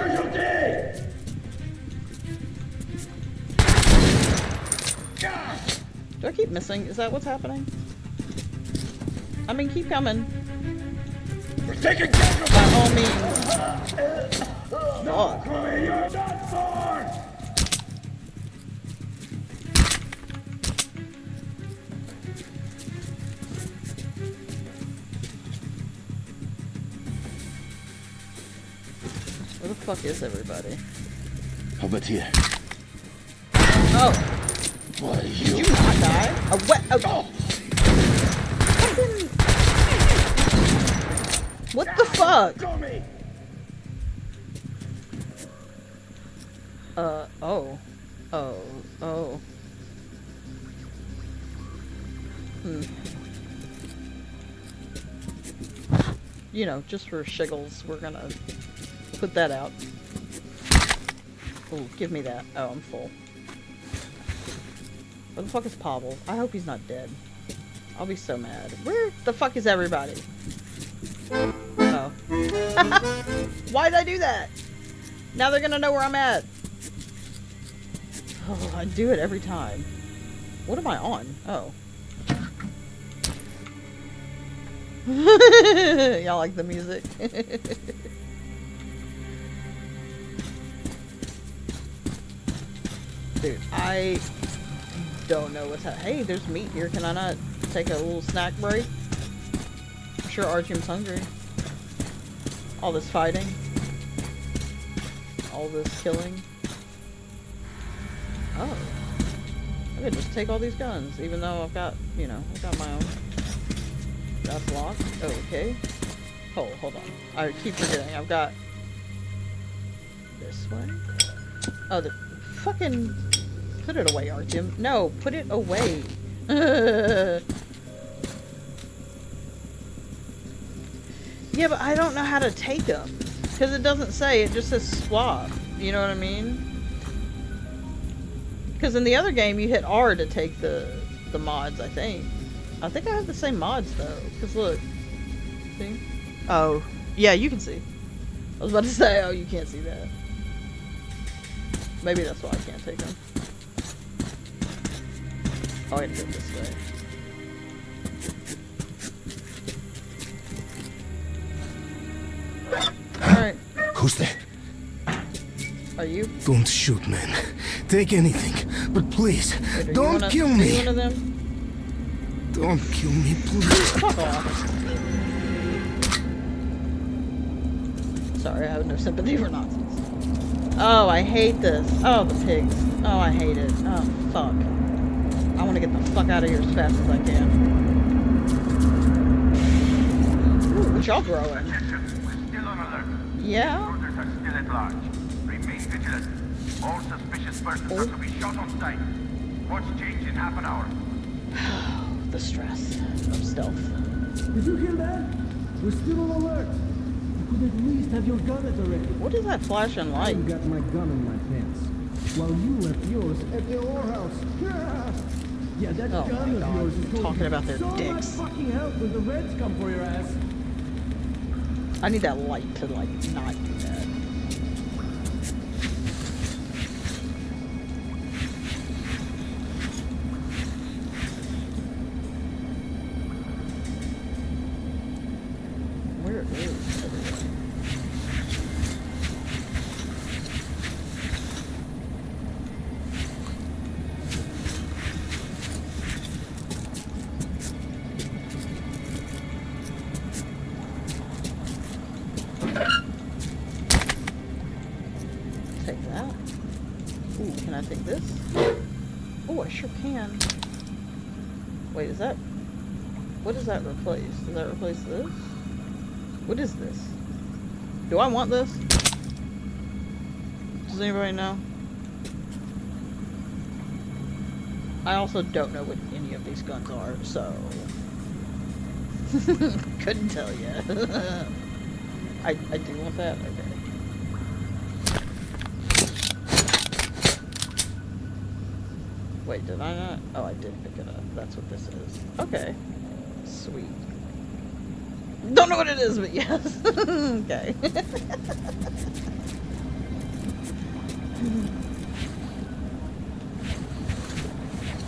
Do I keep missing? Is that what's happening? I mean, keep coming. We're taking casualties! By all means. Fuck. You're not far! Where the fuck is everybody? Over here. Oh. Why Did you not die? What? Oh. What the fuck? Oh. Oh. Oh. You know, just for shiggles, we're gonna put that out. Oh, give me that. Oh, I'm full. Where the fuck is Pavel? I hope he's not dead. I'll be so mad. Where the fuck is everybody? Oh. Why did I do that? Now they're gonna know where I'm at. Oh, I do it every time. What am I on? Oh. Y'all like the music? Dude, I don't know what's happening. Hey, there's meat here. Can I not take a little snack break? I'm sure Artyom's hungry. All this fighting. All this killing. Oh. I could just take all these guns, even though I've got, you know, I've got my own. That's locked. Oh, okay. Oh, hold on. I keep forgetting. I've got this way. Oh, the fucking... Put it away, Artyom. No, put it away. Yeah, but I don't know how to take them. Because it doesn't say, it just says swap. You know what I mean? Because in the other game, you hit R to take the mods, I think. I think I have the same mods, though. Because look. See? Oh. Yeah, you can see. I was about to say, oh, you can't see that. Maybe that's why I can't take them. Oh, I have to go this way. Alright. Who's there? Are you? Don't shoot, man. Take anything, but please, Wait, don't kill Are you me. one of them? Don't kill me, please. Fuck off. Sorry, I have no sympathy for Nazis. Oh, I hate this. Oh, the pigs. Oh, I hate it. Oh, fuck. I want to get the fuck out of here as fast as I can. Ooh, what y'all growing? Attention, we're still on alert. Yeah? Intruders are still at large. Remain vigilant. All suspicious persons are to be shot on sight. Watch change in half an hour. The stress of stealth. Did you hear that? We're still on alert. You could at least have your gun at the ready. What is that flashing I light? got my gun in my pants, while you left yours at the whorehouse. Yeah, that Oh gun my of God, yours is going talking to about their so much dicks. fucking help when the Reds come for your ass. I need that light to, like, not do that. I take this? Oh, I sure can. Wait, is that... What does that replace? Does that replace this? What is this? Do I want this? Does anybody know? I also don't know what any of these guns are, so... Couldn't tell you. I do want that? Okay. Wait, did I not? Oh, I did pick it up. That's what this is. Okay. Sweet. Don't know what it is, but yes. Okay.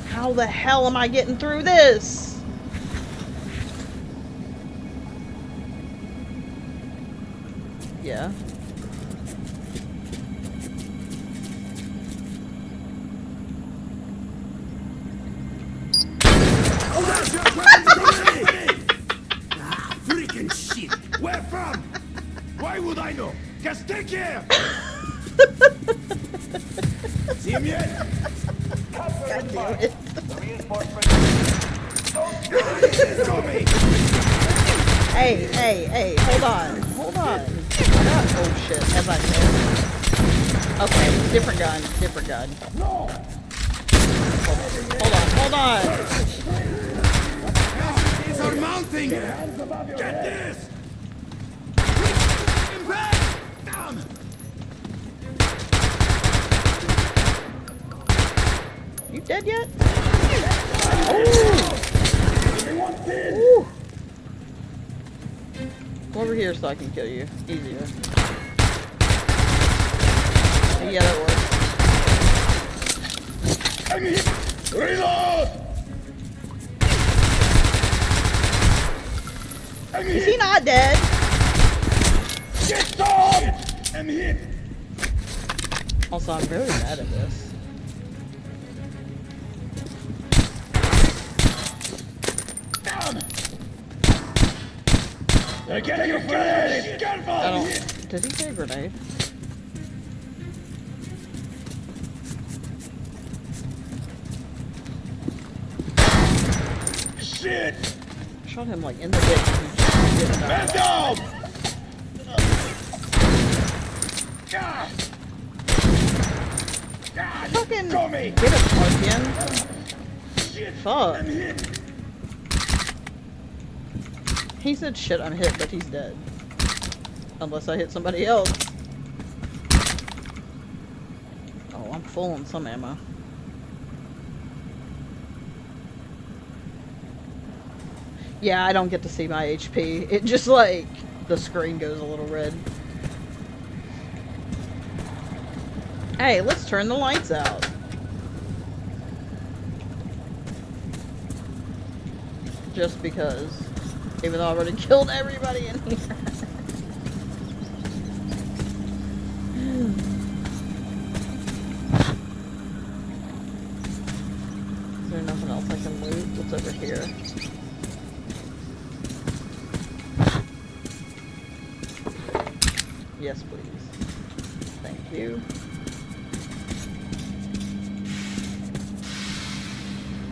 How the hell am I getting through this? Yeah. Freaking shit! Where from? Why would I know? Just take care! See him yet? God damn it. Hey, hold on. Hold on. Oh shit, as I said. Okay, different gun. No! Hold on. These are mounting! Get this! Down! You dead yet? Oh! Ooh. Come over here so I can kill you. Easier. Yeah, that works. Reload! Is he not dead? Get down! And hit! Also, I'm very mad at this. Down! They're getting a grenade! I don't... Did he say grenade? Shit! Shot him like in the dick. And he just didn't Man die. down! God! God! Fucking Throw me! get a scorpion. Shit! Fuck. I'm hit! He said shit, I'm hit, but he's dead. Unless I hit somebody else. Oh, I'm full on some ammo. Yeah, I don't get to see my HP. It just like, the screen goes a little red. Hey, let's turn the lights out. Just because. Even though I already killed everybody in here. Is there nothing else I can loot? What's over here? Yes, please. Thank you.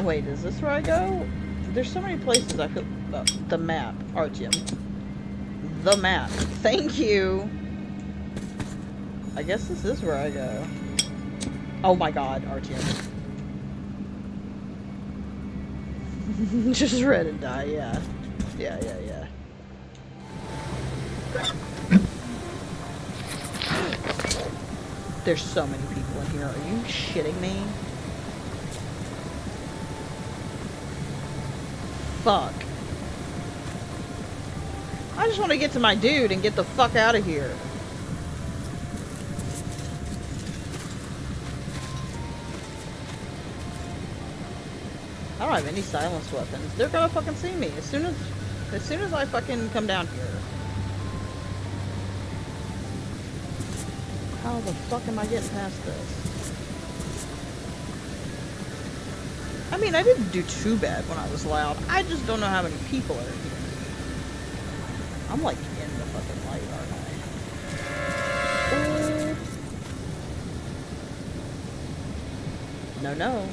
Wait, is this where I go? There's so many places I feel... the map. Artyom. The map. Thank you. I guess this is where I go. Oh my god, Artyom. Just red and die, yeah. Yeah. There's so many people in here. Are you shitting me? Fuck. I just want to get to my dude and get the fuck out of here. I don't have any silenced weapons. They're gonna fucking see me as soon as I fucking come down here. How the fuck am I getting past this? I mean, I didn't do too bad when I was loud. I just don't know how many people are here. I'm like in the fucking light, aren't I? No, no.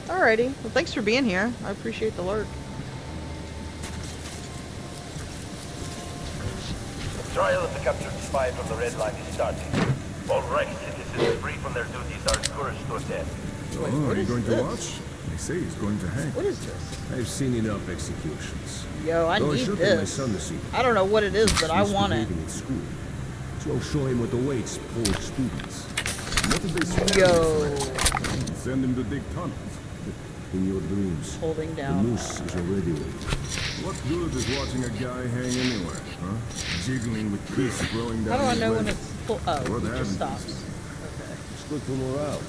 Alrighty. Well, thanks for being here. I appreciate the lurk. The trial of the captured spy from the Red Line is starting. All right, citizens free from their duties are encouraged to attend. Oh, are you going to watch? They say he's going to hang. What is this? I've seen enough executions. Yo, I need this. I don't know what it is, but I want it. In school. So I'll show him what awaits poor students. What did they say? Yo. Send him to dig tunnels. In your dreams, Holding the down. noose is already waiting. What good is watching a guy hang anywhere, huh? Jiggling with piss growing down How do I his know when leg. it's full? Oh, What it just happened? stops. Okay. It's good for morale.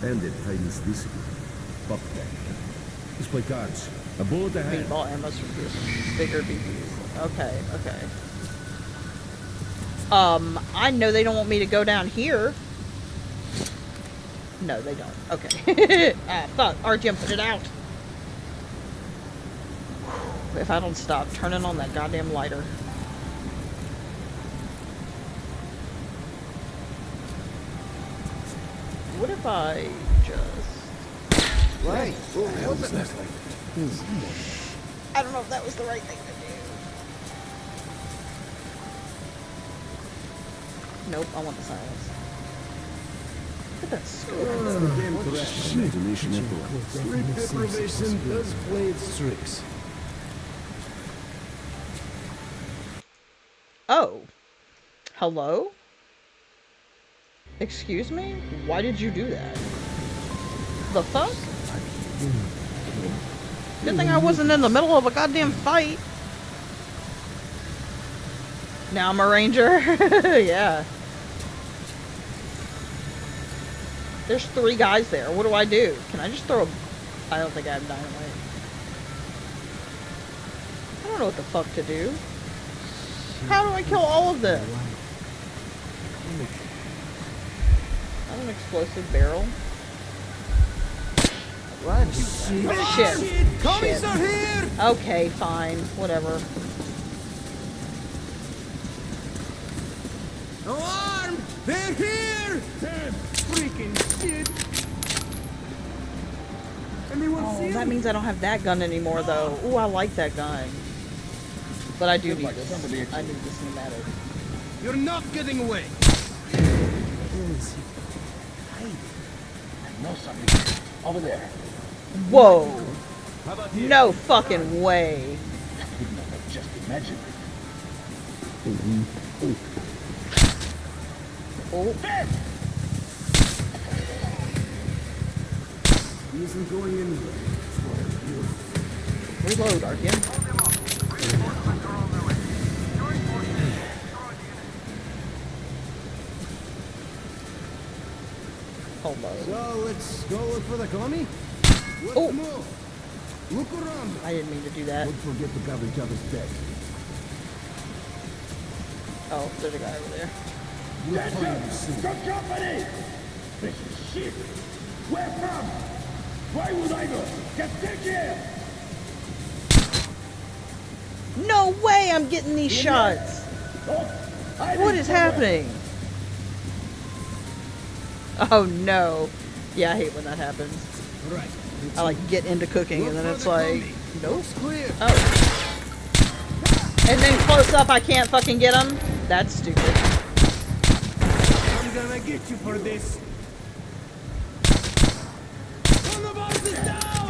And it tightens discipline. Buck that. Let's play cards. A bullet a hand. Meatball ammo for bigger BBs. Okay, okay. I know they don't want me to go down here. No, they don't. Okay. Ah, fuck. RGM, put it out. If I don't stop turning on that goddamn lighter. What if I just... Right. I don't know if that was the right thing to do. Nope, I want the silence. Look at that scope. Imagination everywhere. Sleep deprivation does play its tricks. Oh. Hello? Excuse me? Why did you do that? The fuck? Good thing I wasn't in the middle of a goddamn fight. Now I'm a ranger. Yeah. There's 3 guys there. What do I do? Can I just throw a... I don't think I have dynamite. I don't know what the fuck to do. How do I kill all of them? I have an explosive barrel. Shit. Commies are here! Okay, fine. Whatever. Alarm! They're here! Damn freaking shit! Anyone see That them? means I don't have that gun anymore, though. Ooh, I like that gun. But I do need this. I need this pneumatic. You're not getting away! Over there. Whoa! No fucking way. Just imagine. Oh. He isn't going anywhere. Reload, Arkin. Hello. So let's go look for the commie? What's Oh. the move? Look around. I didn't mean to do that. Don't forget to cover each other's back. Oh, there's a guy over there. We'll find you soon. Good company! This is shit! Where from? Why would I go? Just take here! No way I'm getting these shots. What is happening? Oh no. Yeah, I hate when that happens. Right. I like get into cooking and then it's like, nope. Clear. Oh. And then close up I can't fucking get them? That's stupid. I'm gonna get you for this. Son of us is down!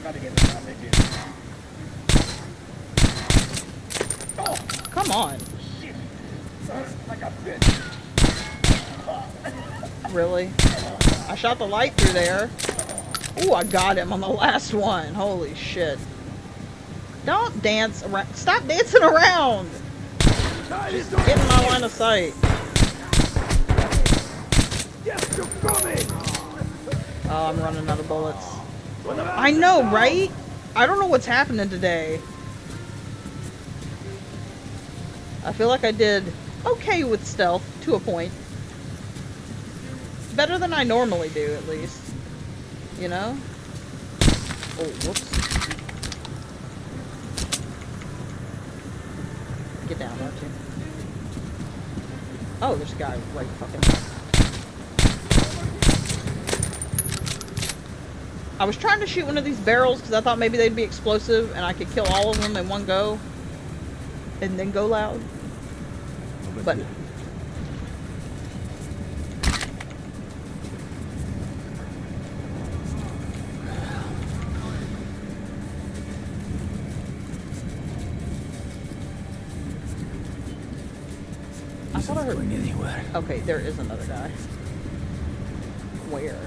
Gotta get the bandages. Oh, come on. Shit! Like a bitch. Really? I shot the light through there. Ooh, I got him on the last one. Holy shit. Don't dance around. Stop dancing around. Just get in my line of sight. Yes, you're coming! Oh, I'm running out of bullets. I know, right? I don't know what's happening today. I feel like I did okay with stealth, to a point. Better than I normally do, at least. you know? Oh, whoops. Get down, don't you? Oh, there's a guy right fucking. I was trying to shoot one of these barrels because I thought maybe they'd be explosive and I could kill all of them in one go. And then go loud. But I thought I heard anywhere. Okay, there is another guy. Where?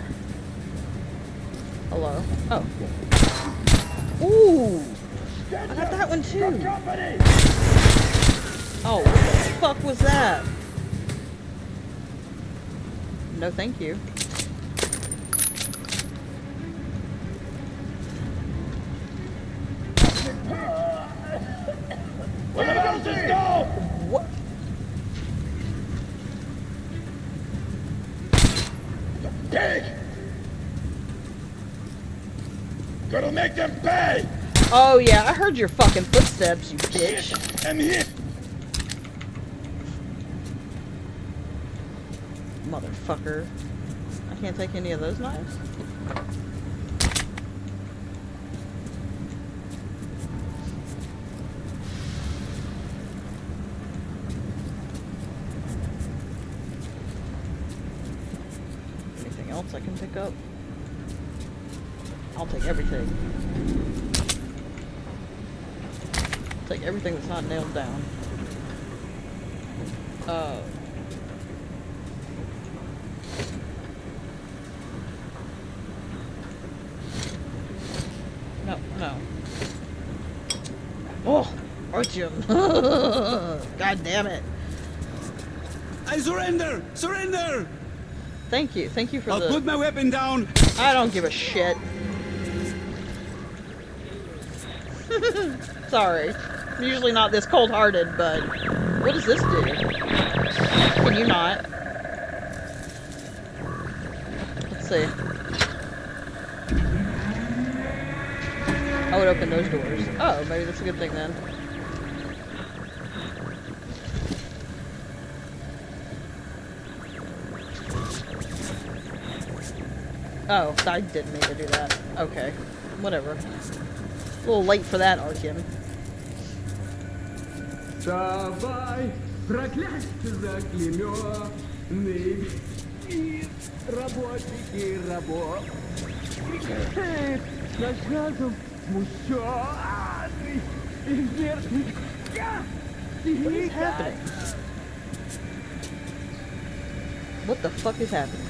Hello? Oh. Ooh! I got that one too. Oh, what the fuck was that? No, thank you. What? Pig! Gonna make them pay! Oh yeah, I heard your fucking footsteps, you bitch. I'm here! Motherfucker. I can't take any of those knives? Anything else I can pick up? I'll take everything. Take everything that's not nailed down. No, no. Oh, Artyom. God damn it. I surrender! Surrender! Thank you. Thank you for I'll put my weapon down. I don't give a shit. Sorry. I'm usually not this cold-hearted, but what does this do? Can you not? Let's see. I would open those doors. Oh, maybe that's a good thing then. Oh, I didn't mean to do that. Okay. Whatever. A little late for that, Artyom. Давай, проклясть заклеменный и работники нажатым смущенный и верный. What is happening? What the fuck is happening?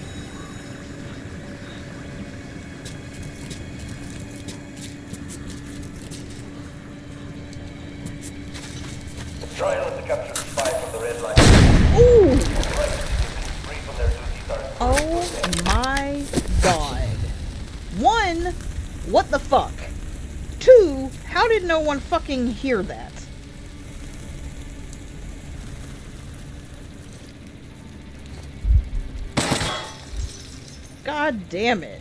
Trial to capture the spy from the red line. Ooh! Free from their duties are... Oh my god. One, what the fuck? Two, how did no one fucking hear that? God damn it.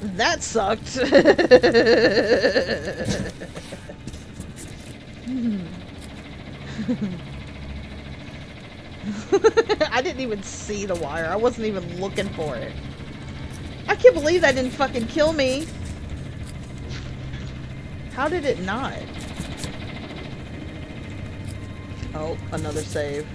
That sucked. I didn't even see the wire. I wasn't even looking for it. I can't believe that didn't fucking kill me. How did it not? Oh, another save.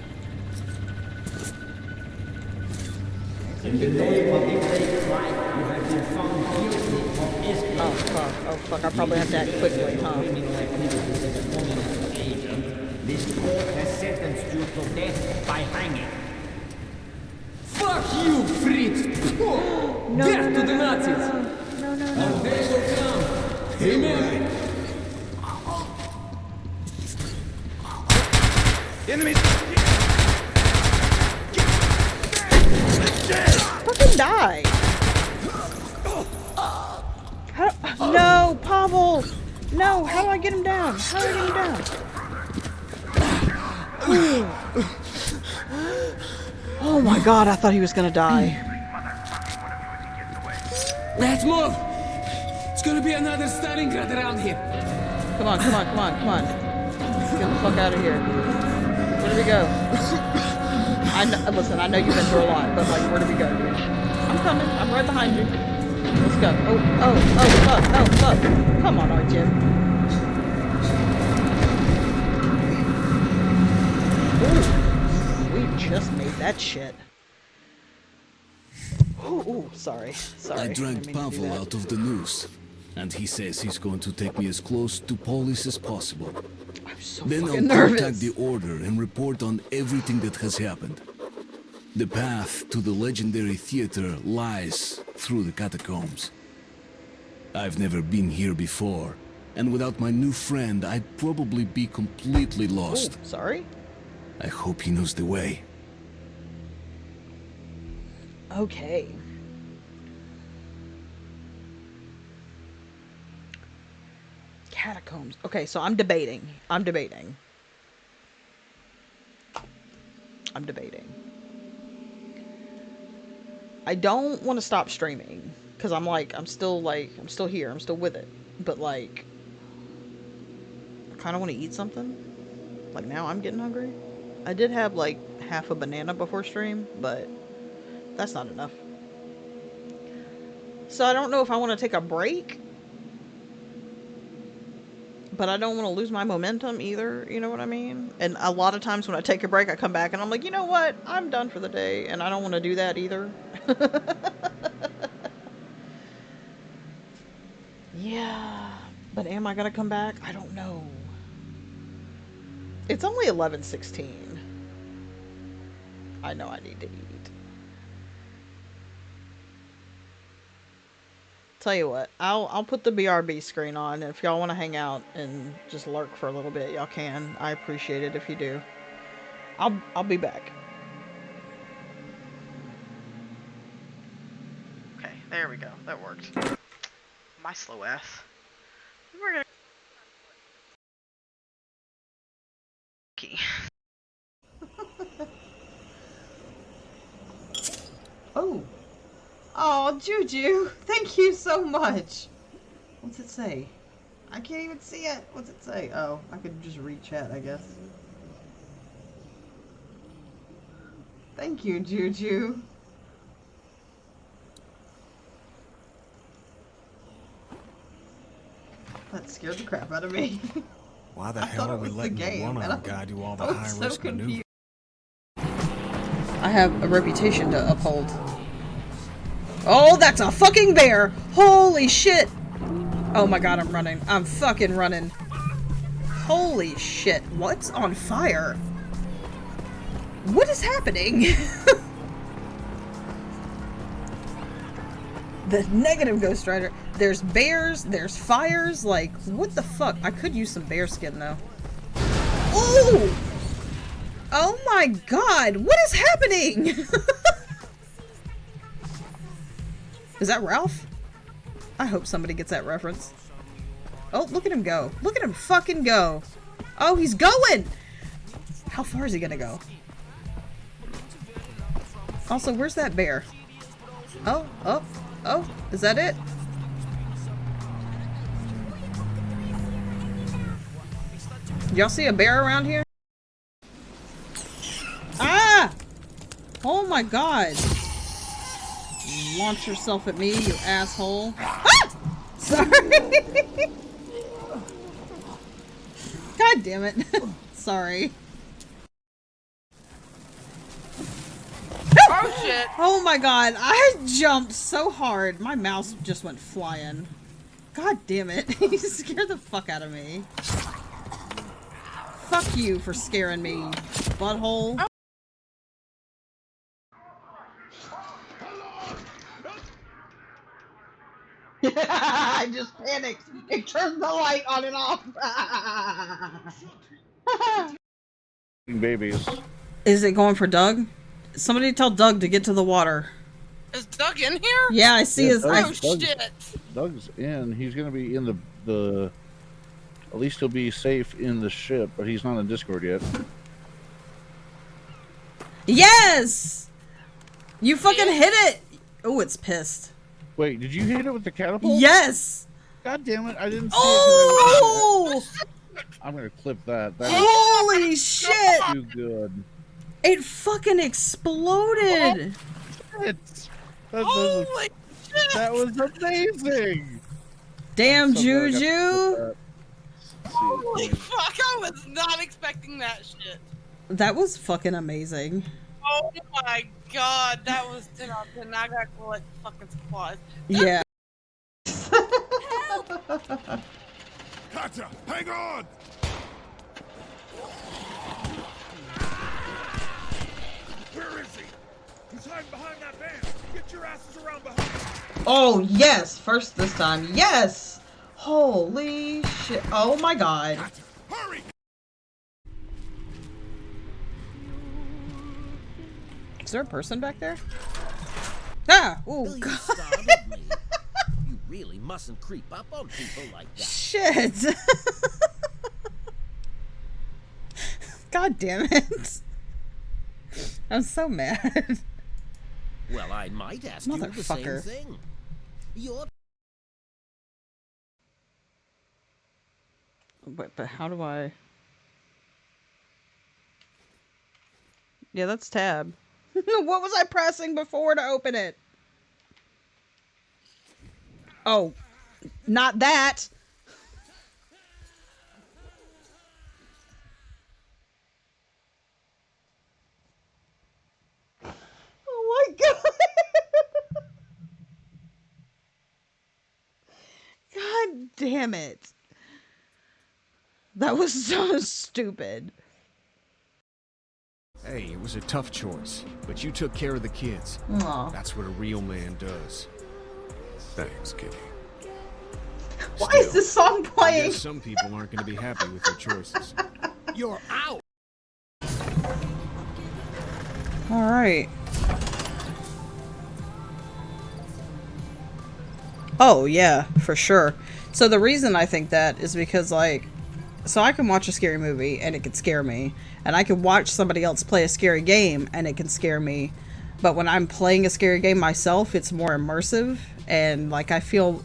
In the name of the great light, you have been found guilty of espionage. Oh fuck, oh fuck, I probably have to act quickly, huh? This court has sentenced you to death by hanging. Fuck you, Fritz! Death to the Nazis! No. Our day will come! Amen! Enemies! Fucking die! How, no, Pavel! No, how do I get him down? How do I get him down? Oh Oh my god, I thought he was gonna die. Let's move! It's gonna be another Stalingrad around here. Come on, come on, come on, come on. Get the fuck out of here. Where do we go? Listen, I know you've been through a lot, but like, where do we go? I'm coming. I'm right behind you. Let's go. Oh, fuck. Come on, Arjun. Ooh, we just made that shit. Ooh, sorry. I dragged Pavel out of the noose, and he says he's going to take me as close to Polis as possible. I'm so Then I'll fucking nervous. contact the Order and report on everything that has happened. The path to the legendary theater lies through the catacombs. I've never been here before, and without my new friend, I'd probably be completely lost. Ooh, sorry? I hope he knows the way. Okay. Catacombs. Okay, so I'm debating. I don't want to stop streaming because I'm still here. I'm still with it. But like, I kind of want to eat something. Like now I'm getting hungry. I did have like half a banana before stream, but that's not enough. So I don't know if I want to take a break, but I don't want to lose my momentum either, you know what I mean? And a lot of times when I take a break, I come back and I'm like, you know what? I'm done for the day, and I don't want to do that either. Yeah, but am I gonna come back? I don't know. It's only 11:16. I know I need to eat. Tell you what, I'll put the BRB screen on, and if y'all want to hang out and just lurk for a little bit, y'all can. I appreciate it if you do. I'll be back. Okay, there we go. That worked. My slow ass. We're gonna key. Oh, Juju, thank you so much. What's it say? I can't even see it. What's it say? Oh, I could just read chat, I guess. Thank you, Juju. That scared the crap out of me. Why the hell are we letting the one-armed guy do all the high-risk maneuvers? I have a reputation to uphold. Oh, that's a fucking bear! Holy shit! Oh my god, I'm running. I'm fucking running. Holy shit. What's on fire? What is happening? The negative Ghost Rider. There's bears, there's fires, like, what the fuck? I could use some bear skin, though. Ooh! Oh my god, what is happening? Is that Ralph? I hope somebody gets that reference. Oh, look at him go. Look at him fucking go. Oh, he's going! How far is he gonna go? Also, where's that bear? Oh, is that it? Y'all see a bear around here? Ah! Oh my god. Launch yourself at me, you asshole. Ah! Sorry! God damn it. Sorry. Oh shit! Oh my god, I jumped so hard. My mouse just went flying. God damn it. You scared the fuck out of me. Fuck you for scaring me, butthole. I just panicked. It turned the light on and off. Babies. Is it going for Doug? Somebody tell Doug to get to the water. Is Doug in here? Yeah, I see his. Oh shit! Doug's in. He's gonna be in the. At least he'll be safe in the ship, but he's not in Discord yet. Yes! You fucking hit it! Oh, it's pissed. Wait, did you hit it with the catapult? Yes! God damn it, I didn't see Oh! it. I'm gonna clip that. That Holy is shit! too good. It fucking exploded! Holy shit! That was amazing! Damn, So glad I got to Juju! clip that. Holy fuck, I was not expecting that shit. That was fucking amazing. Oh my god, that was 10 out of 10. Now I gotta collect fucking supplies. Yeah. Katya, hang on! Where is he? He's hiding behind that van. Get your asses around behind him. Oh, yes! First this time. Yes! Holy shit. Oh my god. Hurry! Is there a person back there? Ah! Oh god. You really mustn't creep up on people like that. Shit! God damn it. I'm so mad. Well, I might ask you the same Motherfucker. thing. You're But how do I... Yeah, that's tab. What was I pressing before to open it? Oh, not that. Oh my god. God damn it. That was so stupid. Hey, it was a tough choice, but you took care of the kids. Aw. That's what a real man does. Thanks, Kitty. Why is this song I playing? guess some people aren't going to be happy with their choices. You're out. All right. Oh, yeah, for sure. So the reason I think that is because, like, so I can watch a scary movie and it can scare me, and I can watch somebody else play a scary game and it can scare me, but when I'm playing a scary game myself, it's more immersive, and like I feel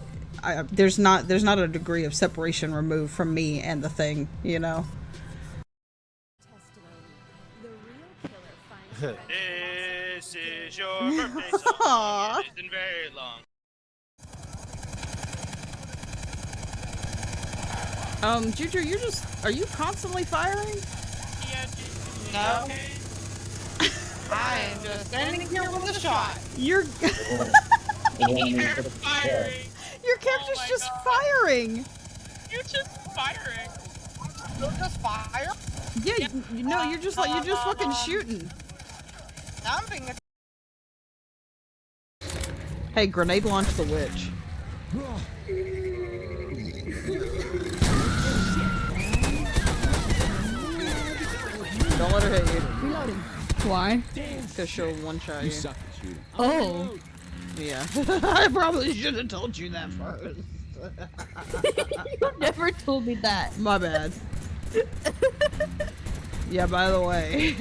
there's not a degree of separation removed from me and the thing, you know. This is your birthday song. It isn't very long. Juju, are you constantly firing? No. I am just standing here with a shot. You're You're firing. Your character's just firing. You're just firing. You're just fire? Yeah, no, you're just fucking shooting. I'm being Hey, grenade launch the witch. Don't let her hit you. Reloading. Why? Because she'll one-shot you. suck at shooting. Oh. Yeah. I probably should have told you that first. You never told me that. My bad. Yeah, by the way.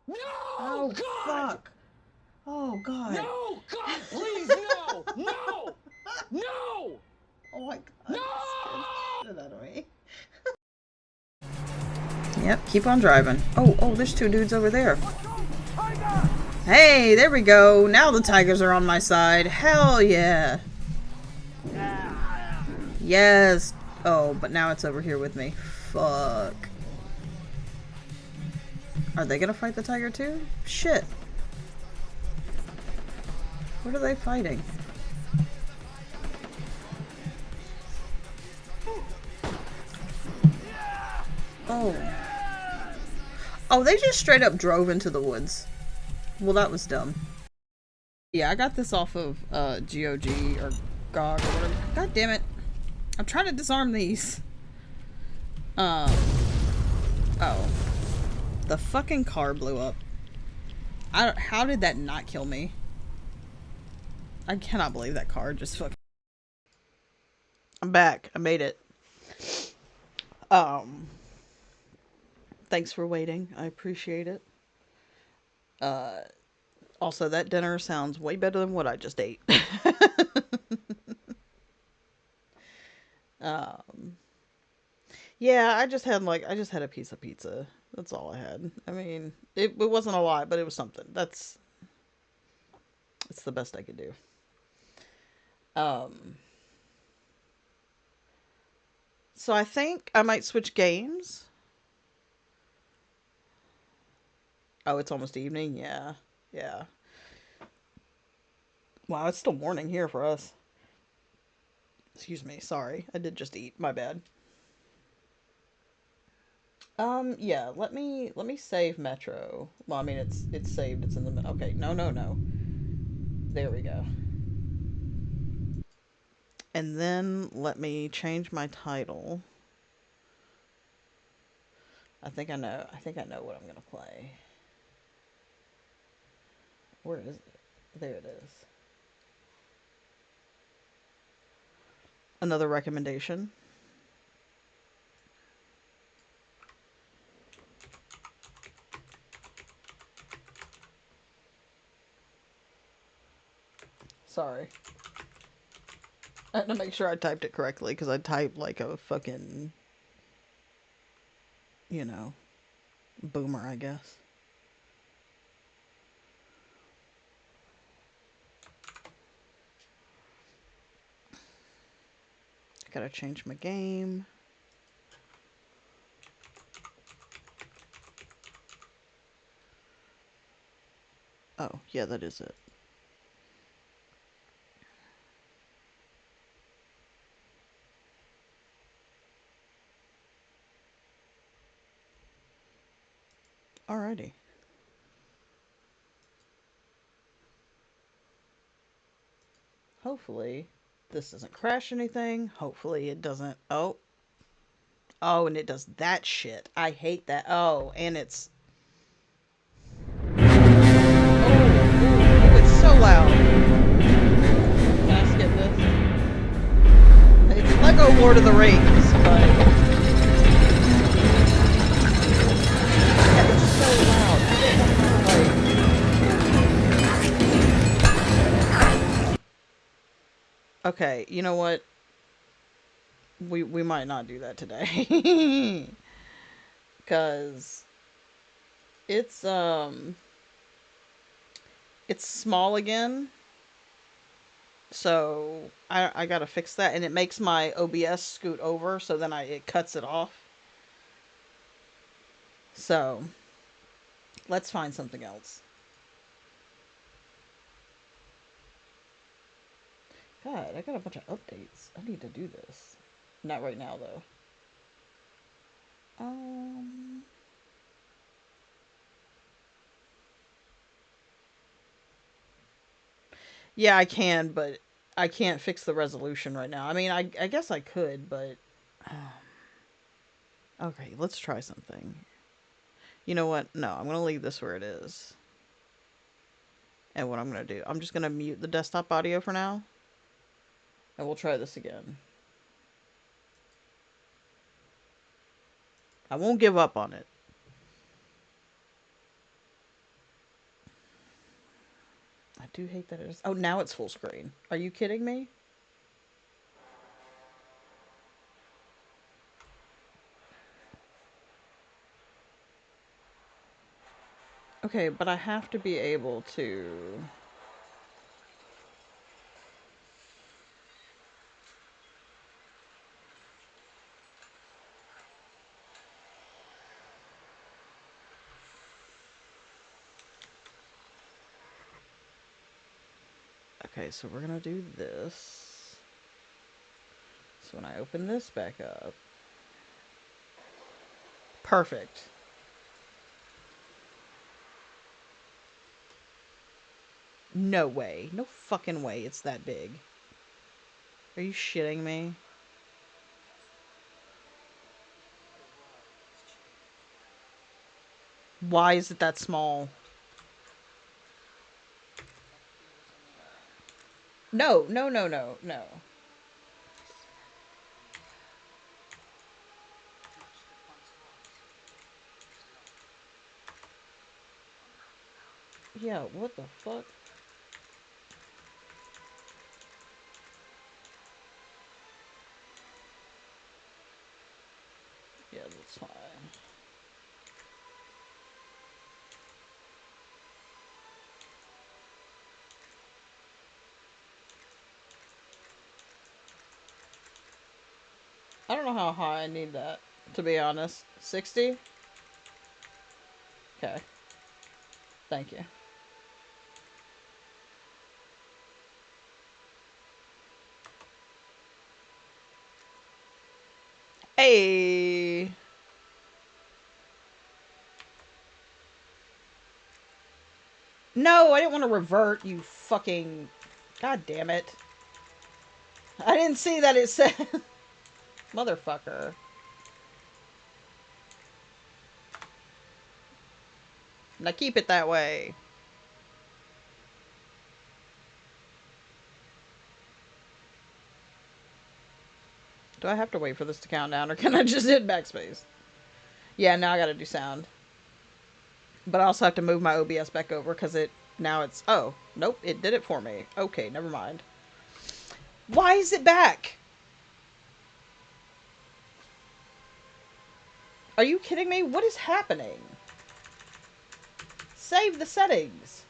No! Oh, God! fuck. Oh, God. No! God, please, no! No! No! Oh, my God. No! Get out of me. Yep, keep on driving. Oh, there's two dudes over there. Hey, there we go. Now the tigers are on my side. Hell yeah. Yes. Oh, but now it's over here with me. Fuck. Are they gonna fight the tiger too? Shit. What are they fighting? Oh. Oh, they just straight up drove into the woods. Well, that was dumb. Yeah, I got this off of GOG or GOG or whatever. God damn it. I'm trying to disarm these. Oh. The fucking car blew up. How did that not kill me? I cannot believe that car just fucking... I'm back. I made it. Thanks for waiting. I appreciate it. Also, that dinner sounds way better than what I just ate. Yeah, I just had a piece of pizza. That's all I had. I mean, it wasn't a lot, but it was something. It's the best I could do. So I think I might switch games. Oh, it's almost evening? Yeah. Yeah. Wow, it's still morning here for us. Excuse me, sorry. I did just eat. My bad. Yeah, let me save Metro. Well, I mean, it's saved. It's in the... Okay, no. There we go. And then let me change my title. I think I know what I'm gonna play. Where is it? There it is. Another recommendation. Sorry. I had to make sure I typed it correctly, because I typed like a fucking, you know, boomer, I guess. Gotta change my game. Oh, yeah, that is it. Alrighty. Hopefully this doesn't crash anything. Hopefully it doesn't... Oh. Oh, and it does that shit. I hate that. Oh, and it's... Oh, it's so loud. Can I skip this? It's Lego Lord of the Rings, but... Yeah, it's so loud. I don't know how, like... Okay, you know what? We might not do that today. Because it's small again. So I gotta fix that, and it makes my OBS scoot over, so then it cuts it off. So let's find something else. God, I got a bunch of updates. I need to do this. Not right now, though. Yeah, I can, but I can't fix the resolution right now. I mean, I guess I could, but... Okay, let's try something. You know what? No, I'm going to leave this where it is. And what I'm going to do, I'm just going to mute the desktop audio for now. And we'll try this again. I won't give up on it. I do hate that it is... Oh, now it's full screen. Are you kidding me? Okay, but I have to be able to... Okay, so we're gonna do this. So when I open this back up... Perfect. No way. No fucking way it's that big. Are you shitting me? Why is it that small? No. Yeah, what the fuck? Yeah, that's fine. I don't know how high I need that, to be honest. 60? Okay. Thank you. Hey! No, I didn't want to revert, you fucking... God damn it. I didn't see that it said... Motherfucker. Now keep it that way. Do I have to wait for this to count down, or can I just hit backspace? Yeah, now I gotta do sound. But I also have to move my OBS back over, because now it's... Oh, nope, it did it for me. Okay, never mind. Why is it back? Are you kidding me? What is happening? Save the settings.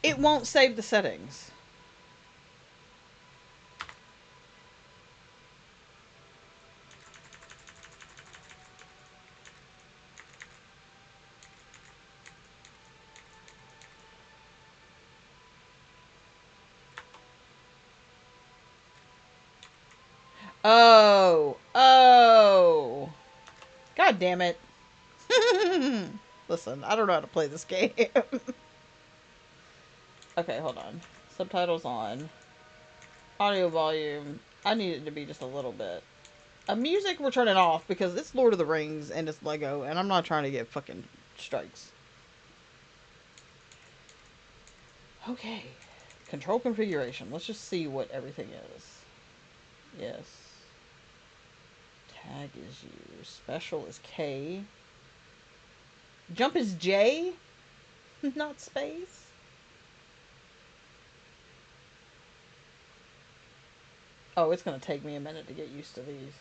It won't save the settings. Oh. Oh. God damn it. Listen, I don't know how to play this game. Okay, hold on. Subtitles on. Audio volume. I need it to be just a little bit. Music we're turning off because it's Lord of the Rings and it's Lego and I'm not trying to get fucking strikes. Okay. Control configuration. Let's just see what everything is. Yes. Tag is U. Special is K. Jump is J? Not space? Oh, it's gonna take me a minute to get used to these.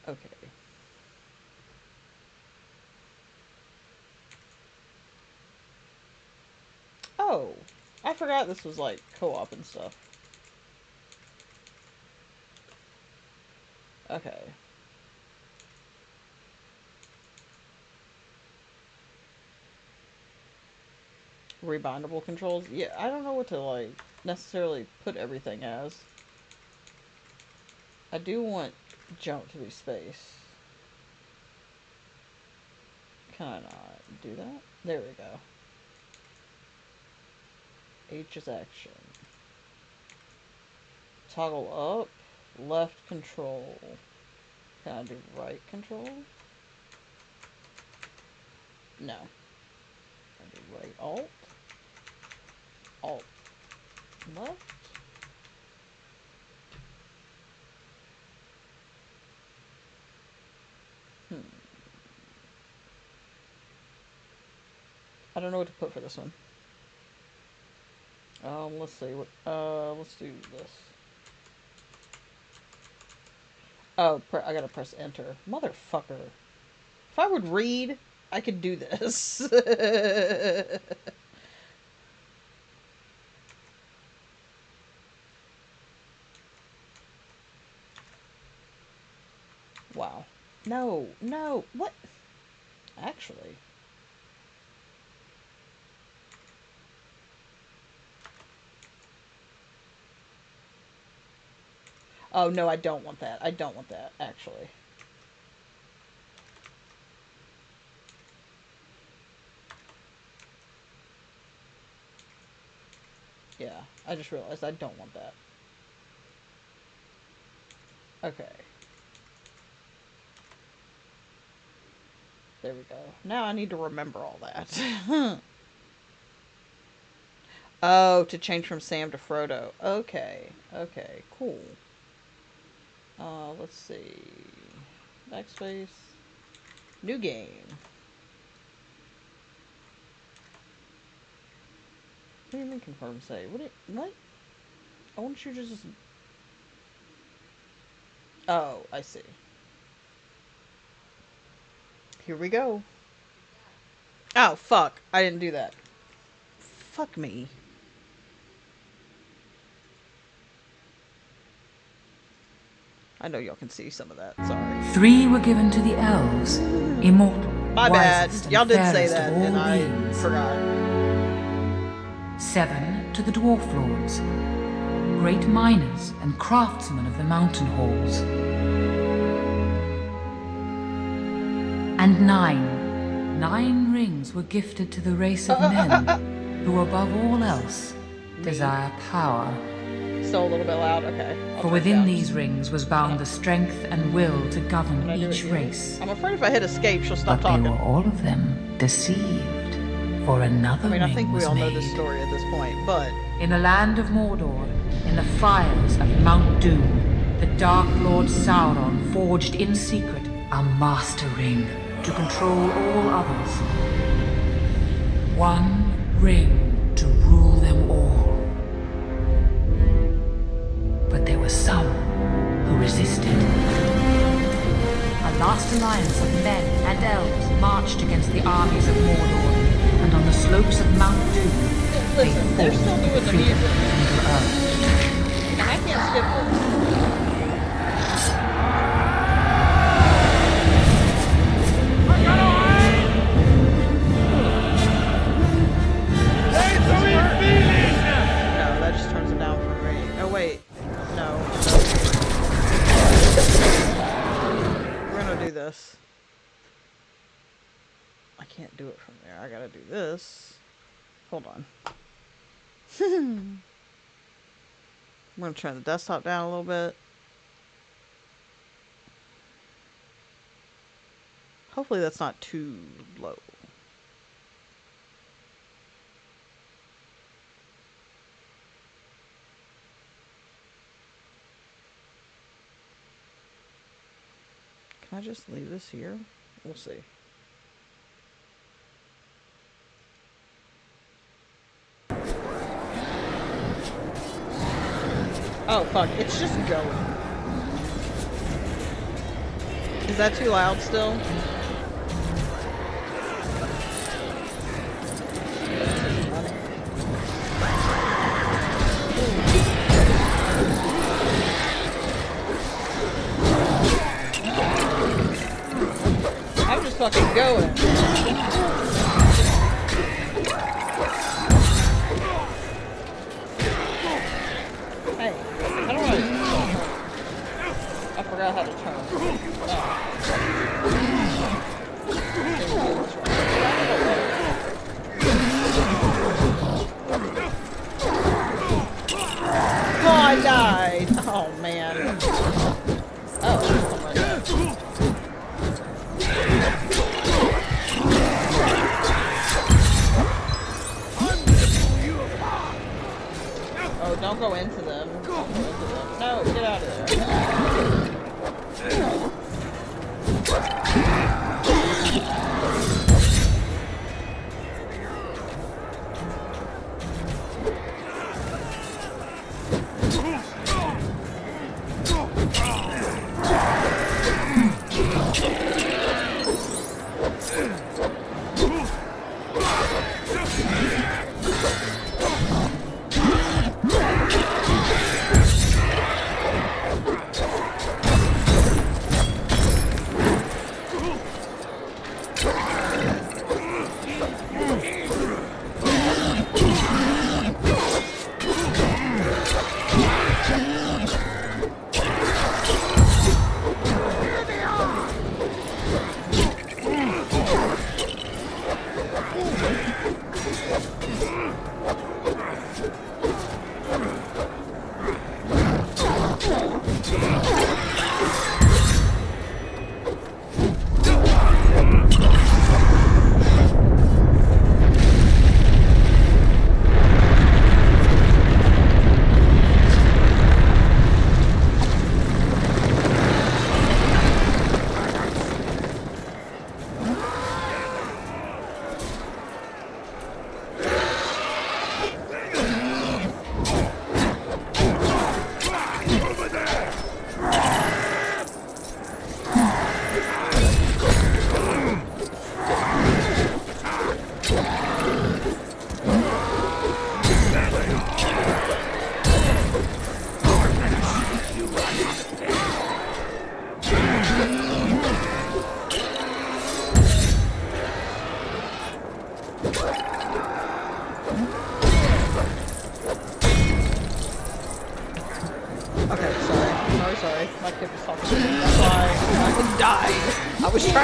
Okay. Oh, I forgot this was like co-op and stuff. Okay. Rebindable controls? Yeah, I don't know what to like necessarily put everything as. I do want jump to be space. Can I not do that? There we go. H is action. Toggle up, left control. Can I do right control? No. Can I do right alt? Alt. Left? I don't know what to put for this one. Let's see what, let's do this. Oh, I gotta press enter. Motherfucker. If I would read, I could do this. Wow. No, no, what? Actually. Oh, no, I don't want that. I don't want that, actually. Yeah, I just realized I don't want that. Okay. There we go. Now I need to remember all that. Oh, to change from Sam to Frodo. Okay. Okay, cool. Let's see. Backspace. New game. What do you mean confirm save? What? I want you to just... Oh, I see. Here we go. Oh, fuck. I didn't do that. Fuck me. I know y'all can see some of that. Sorry. 3 were given to the elves, immortal. My bad. wisest and Y'all did say fairest that, of all and I beings. forgot. 7 to the dwarf lords, great miners and craftsmen of the mountain halls. And 9 rings were gifted to the race of men, who above all else desire power. Still a little bit loud. Okay. For within these rings was bound the strength and will to govern each race. I'm afraid if I hit escape, she'll stop But talking. they were all of them deceived, for another I mean, I ring think we was all know made. this story at this point, but... In the land of Mordor, in the fires of Mount Doom, the Dark Lord Sauron forged in secret a master ring to control all others. One ring to rule them all. But there were some who resisted. A last alliance of men and elves marched against the armies of Mordor, and on the slopes of Mount Doom, they fought they're still doing the freedom music. of Middle-earth. And I can't skip this. No, that just turns it down for me. Oh, wait. No. We're gonna do this. I can't do it from there. I gotta do this. Hold on. I'm gonna turn the desktop down a little bit. Hopefully that's not too low. Can I just leave this here? We'll see. Oh, fuck. It's just going. Is that too loud still? I'm just fucking going. Hey, how do I forgot how to turn. Oh, I died. Oh, man. Oh my God.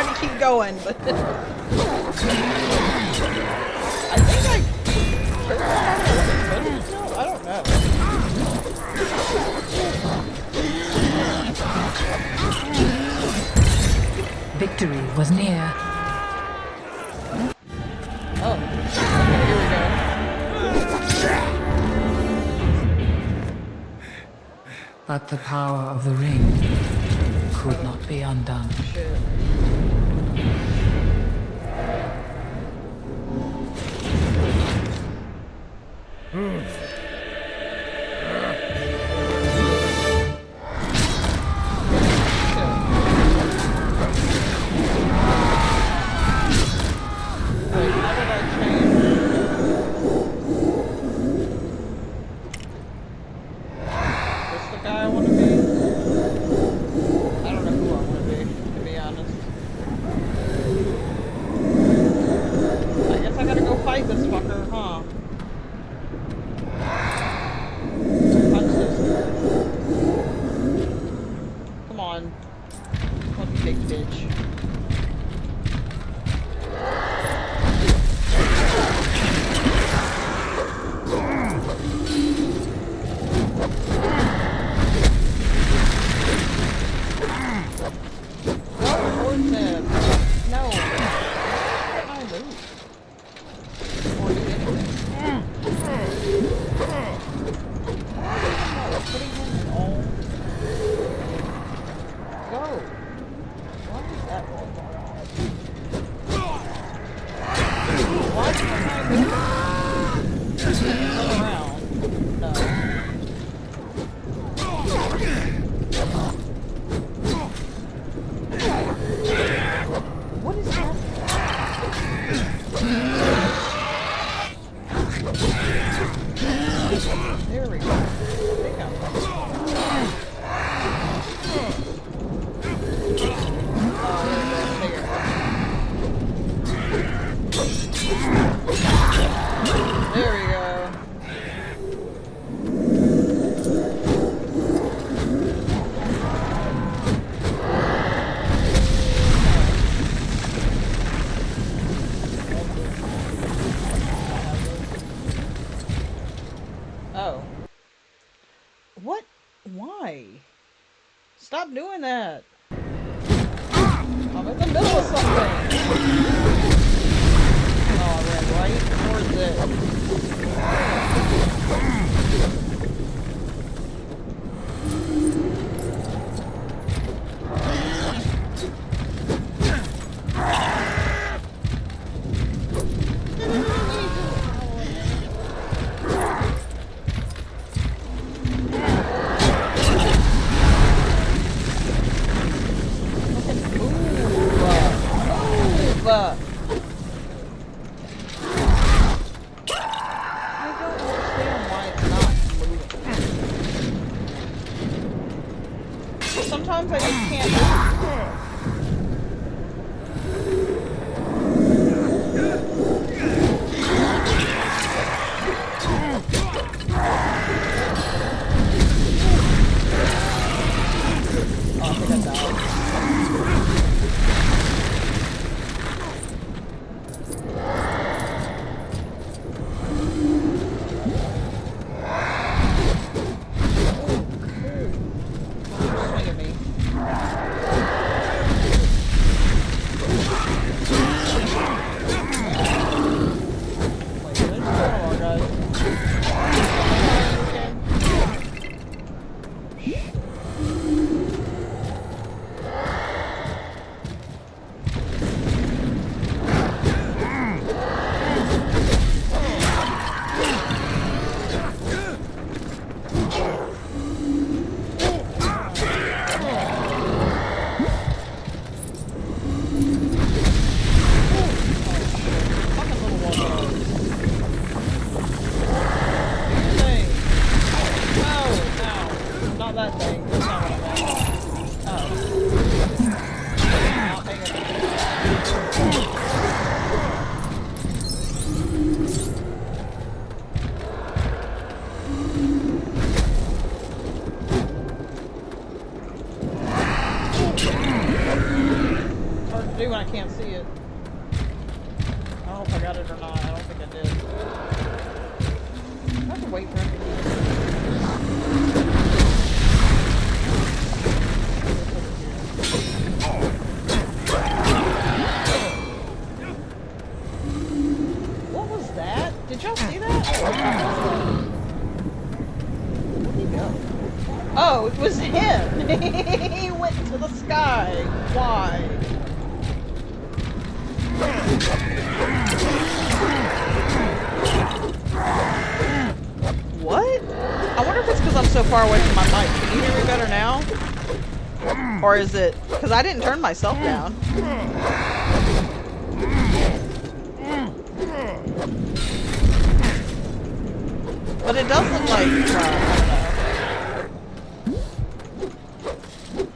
trying to keep going, but I think I don't know. Victory was near. Oh, here we go. But the power of the ring could not be undone. Stop doing that. I'm in the middle of something. Oh, I ran right towards it. Sometimes I just can't move. Oh, I think I died. I can't see it. I don't know if I got it or not. I don't think I did. I have to wait for it. What was that? Did y'all see that? Where'd he go? Oh, it was him! He went to the sky. Why? What? I wonder if it's because I'm so far away from my mic. Can you hear me better now? Or is it... Because I didn't turn myself down. But it does look like... Well,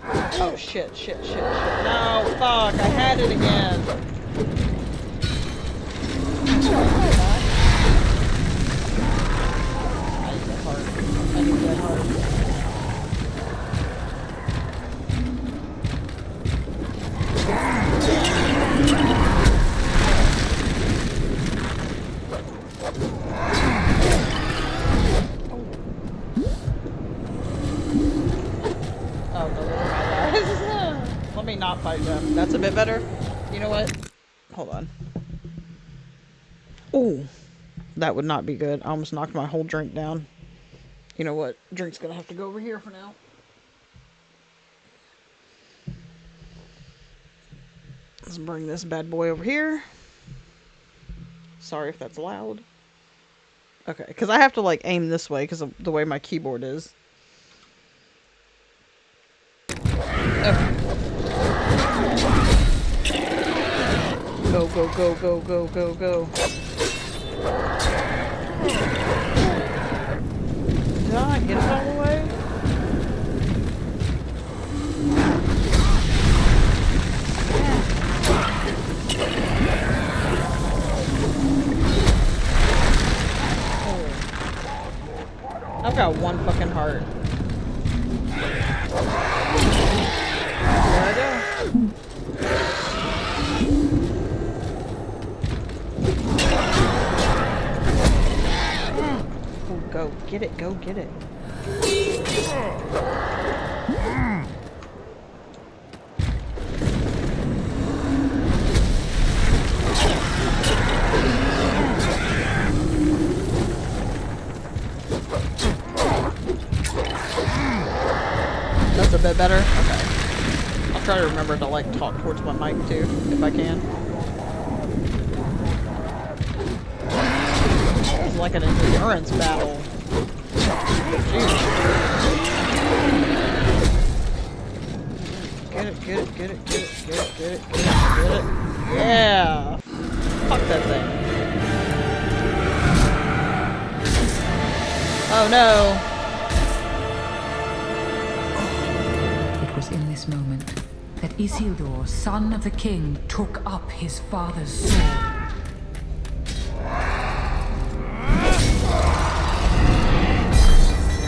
I don't know. Oh, shit. No, fuck. I had it again. I need that heart. Oh, no, those are my guys. Let me not fight them. That's a bit better. You know what? Hold on. Ooh. That would not be good. I almost knocked my whole drink down. You know what? Drink's gonna have to go over here for now. Let's bring this bad boy over here. Sorry if that's loud. Okay, because I have to like aim this way because of the way my keyboard is. Okay. Go, go, go, go, go, go, go. Did I not get it all the way? Oh. I've got one fucking heart. There I go. Go get it, go get it. That's a bit better? Okay. I'll try to remember to like talk towards my mic too, if I can. It's like an endurance battle. Jeez. Get it, get it, get it, get it, get it, get it, get it, get it. Yeah! Fuck that thing. Oh no! It was in this moment that Isildur, son of the king, took up his father's sword.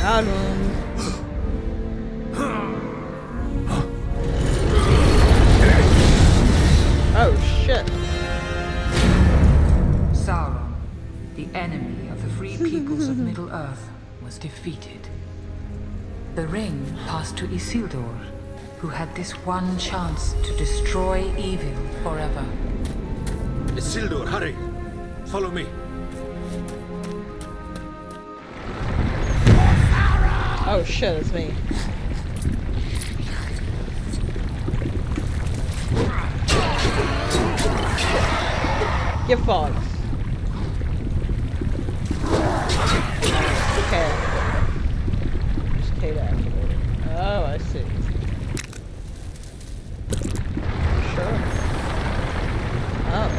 Got him. Oh shit. Sauron, the enemy of the free peoples of Middle-earth, was defeated. The ring passed to Isildur, who had this one chance to destroy evil forever. Isildur, hurry! Follow me. Oh shit, it's me. Give bugs. Okay. Just K to activate it. Oh, I see. Sure. Oh.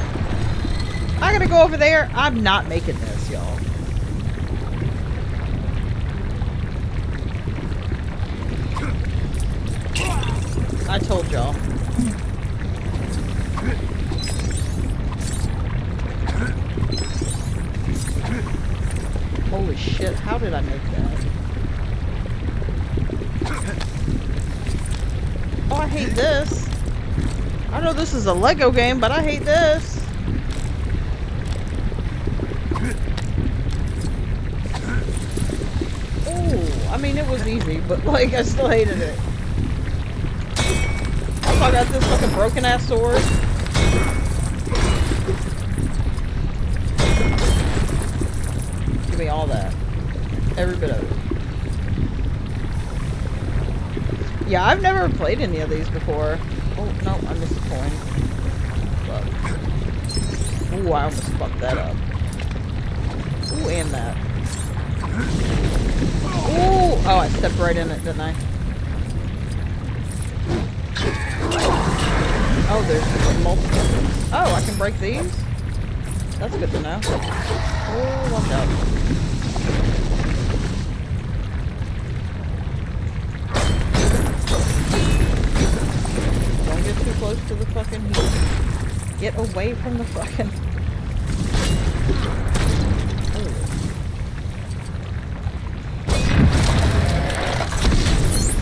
I gotta go over there? I'm not making this, y'all. I told y'all. Holy shit, how did I make that? Oh, I hate this. I I know this is a Lego game, but I hate this. I mean, it was easy, but like, I still hated it. Also, I got this fucking broken ass sword. Give me all that. Every bit of it. Yeah, I've never played any of these before. Oh, no, I missed a coin. Fuck. Ooh, I almost fucked that up. Ooh, and that. Ooh! Oh, I stepped right in it, didn't I? Oh, there's multiple. Oh, I can break these? That's good to know. Oh, watch out. Don't get too close to the fucking heat. Get away from the fucking...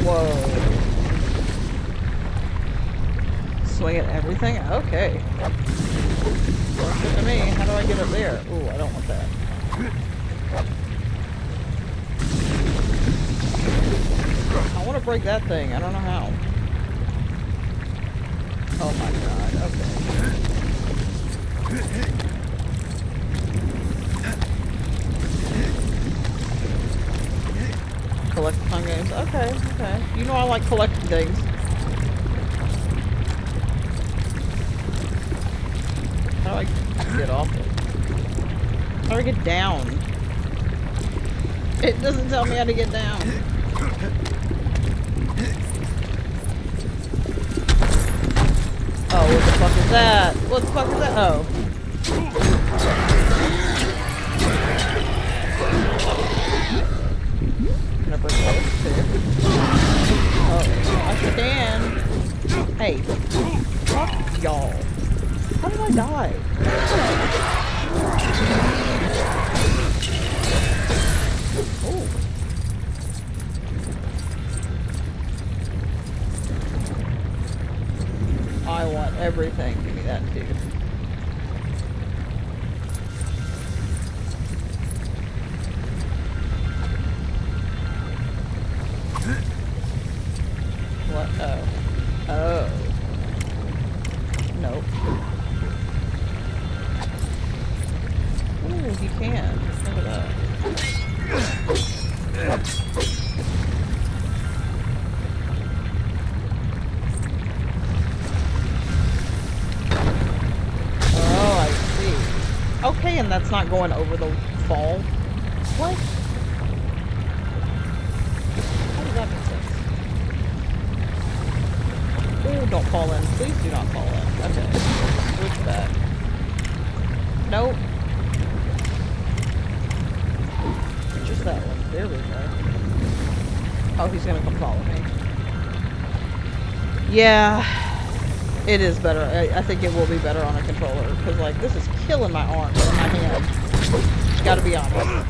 Whoa. Swing at everything? Okay. Looks good to me. How do I get up there? Ooh, I don't want that. I want to break that thing. I don't know how. Oh my god. Okay. Collect fun games. Okay, okay. You know I like collecting things. How do I get off it? How do I get down? It doesn't tell me how to get down. Oh, what the fuck is that? What the fuck is that? Oh. Number 2. Oh, I can. Hey, fuck y'all. How did I die? Oh. I want everything. Give me that too. What? Oh. Oh. Nope. Ooh, he can. Look at that. Oh, I see. Okay, and that's not going over the fall. What? How does that make sense? Oh, don't fall in. Please do not fall in. Okay. Switch back. Nope. Just that one. There we go. Oh, he's gonna come follow me. Yeah. It is better. I think it will be better on a controller. Because, like, this is killing my arms and my hand. Gotta be honest.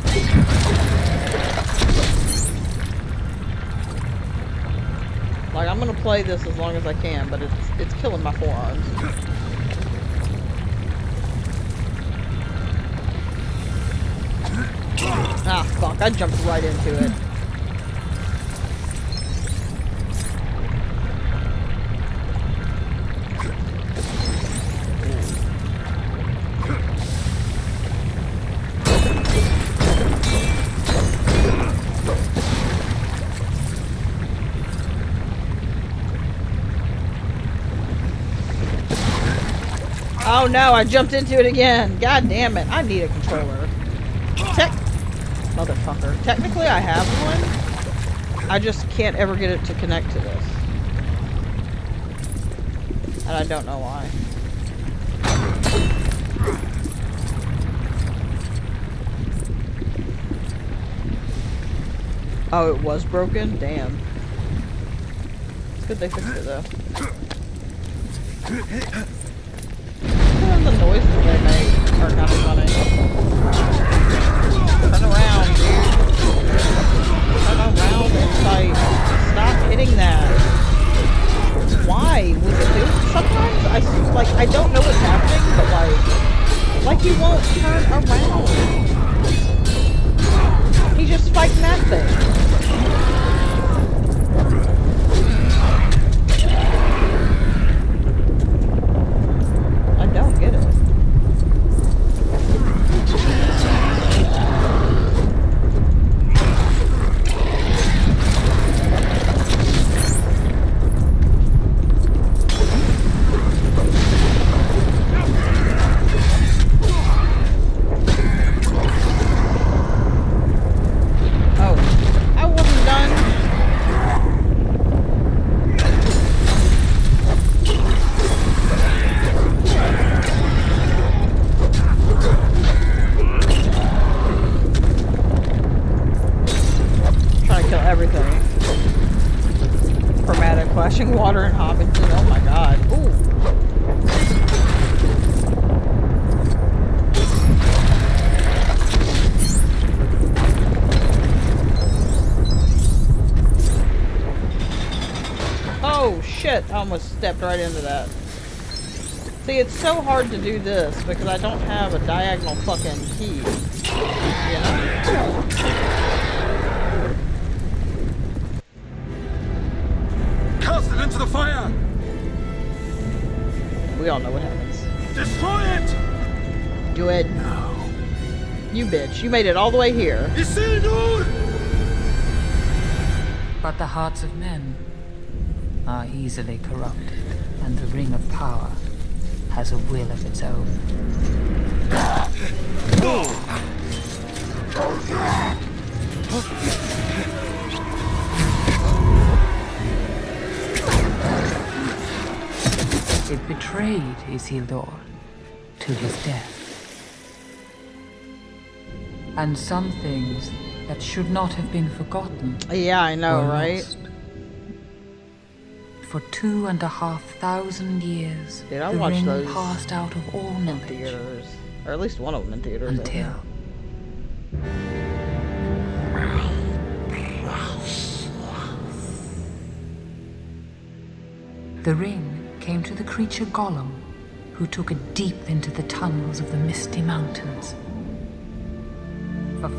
Like, I'm gonna play this as long as I can, but it's killing my forearms. Ah, fuck, I jumped right into it. Oh no, I jumped into it again. God damn it. I need a controller. Motherfucker. Technically I have one. I just can't ever get it to connect to this. And I don't know why. Oh, it was broken? Damn. It's good they fixed it though. The noises they make are kind of funny. Turn around, dude. Turn around and fight. Stop hitting that. Why? Was it do? Sometimes I what's happening, but like he won't turn around. He's just fighting that thing. I don't get it. Water and Hobbiton. Oh my god. Ooh. Oh shit. I almost stepped right into that. See, it's so hard to do this because I don't have a diagonal fucking key. You know? Cast it into the fire! We all know what happens. Destroy it! Do it. No. You bitch. You made it all the way here. But the hearts of men are easily corrupted, and the Ring of Power has a will of its own. It betrayed Isildur to his death. And some things that should not have been forgotten. Yeah, I know, right? Lost. For 2,500 years, Dude, I the watched ring those passed out of all knowledge. In theaters. Or at least one of them in theaters. Until the ring came to the creature Gollum, who took it deep into the tunnels of the Misty Mountains.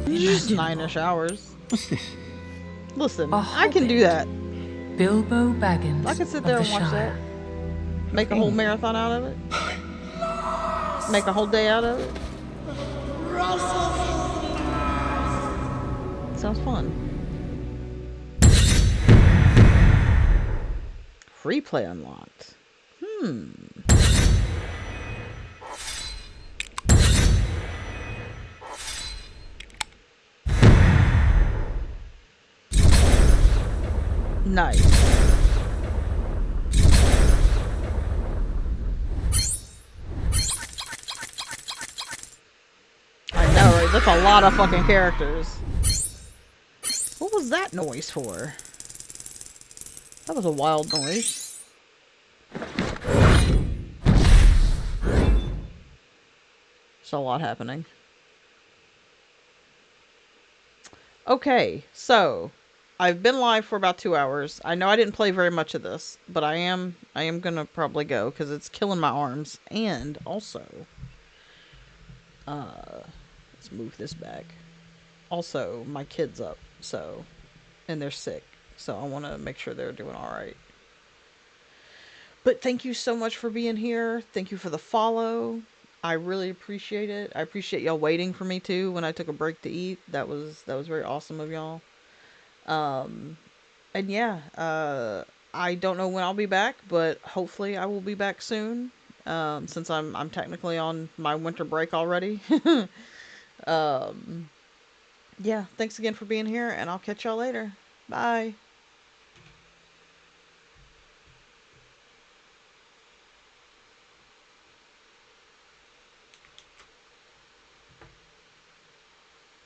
Just 9-ish hours. What's this? Listen, I can do that. Bilbo Baggins. I can sit there and watch that. Make a whole marathon out of it. Make a whole day out of it. Sounds fun. Free play unlocked. Nice. I know, right? That's a lot of fucking characters. What was that noise for? That was a wild noise. There's a lot happening. Okay, so I've been live for about 2 hours. I know I didn't play very much of this, but I am gonna probably go because it's killing my arms. And also, let's move this back. Also, my kid's up, so, and they're sick, so I want to make sure they're doing all right. But thank you so much for being here. Thank you for the follow. I really appreciate it. I appreciate y'all waiting for me too when I took a break to eat. That was very awesome of y'all. And yeah, I don't know when I'll be back, but hopefully I will be back soon. Since I'm technically on my winter break already. Yeah, thanks again for being here, and I'll catch y'all later. Bye.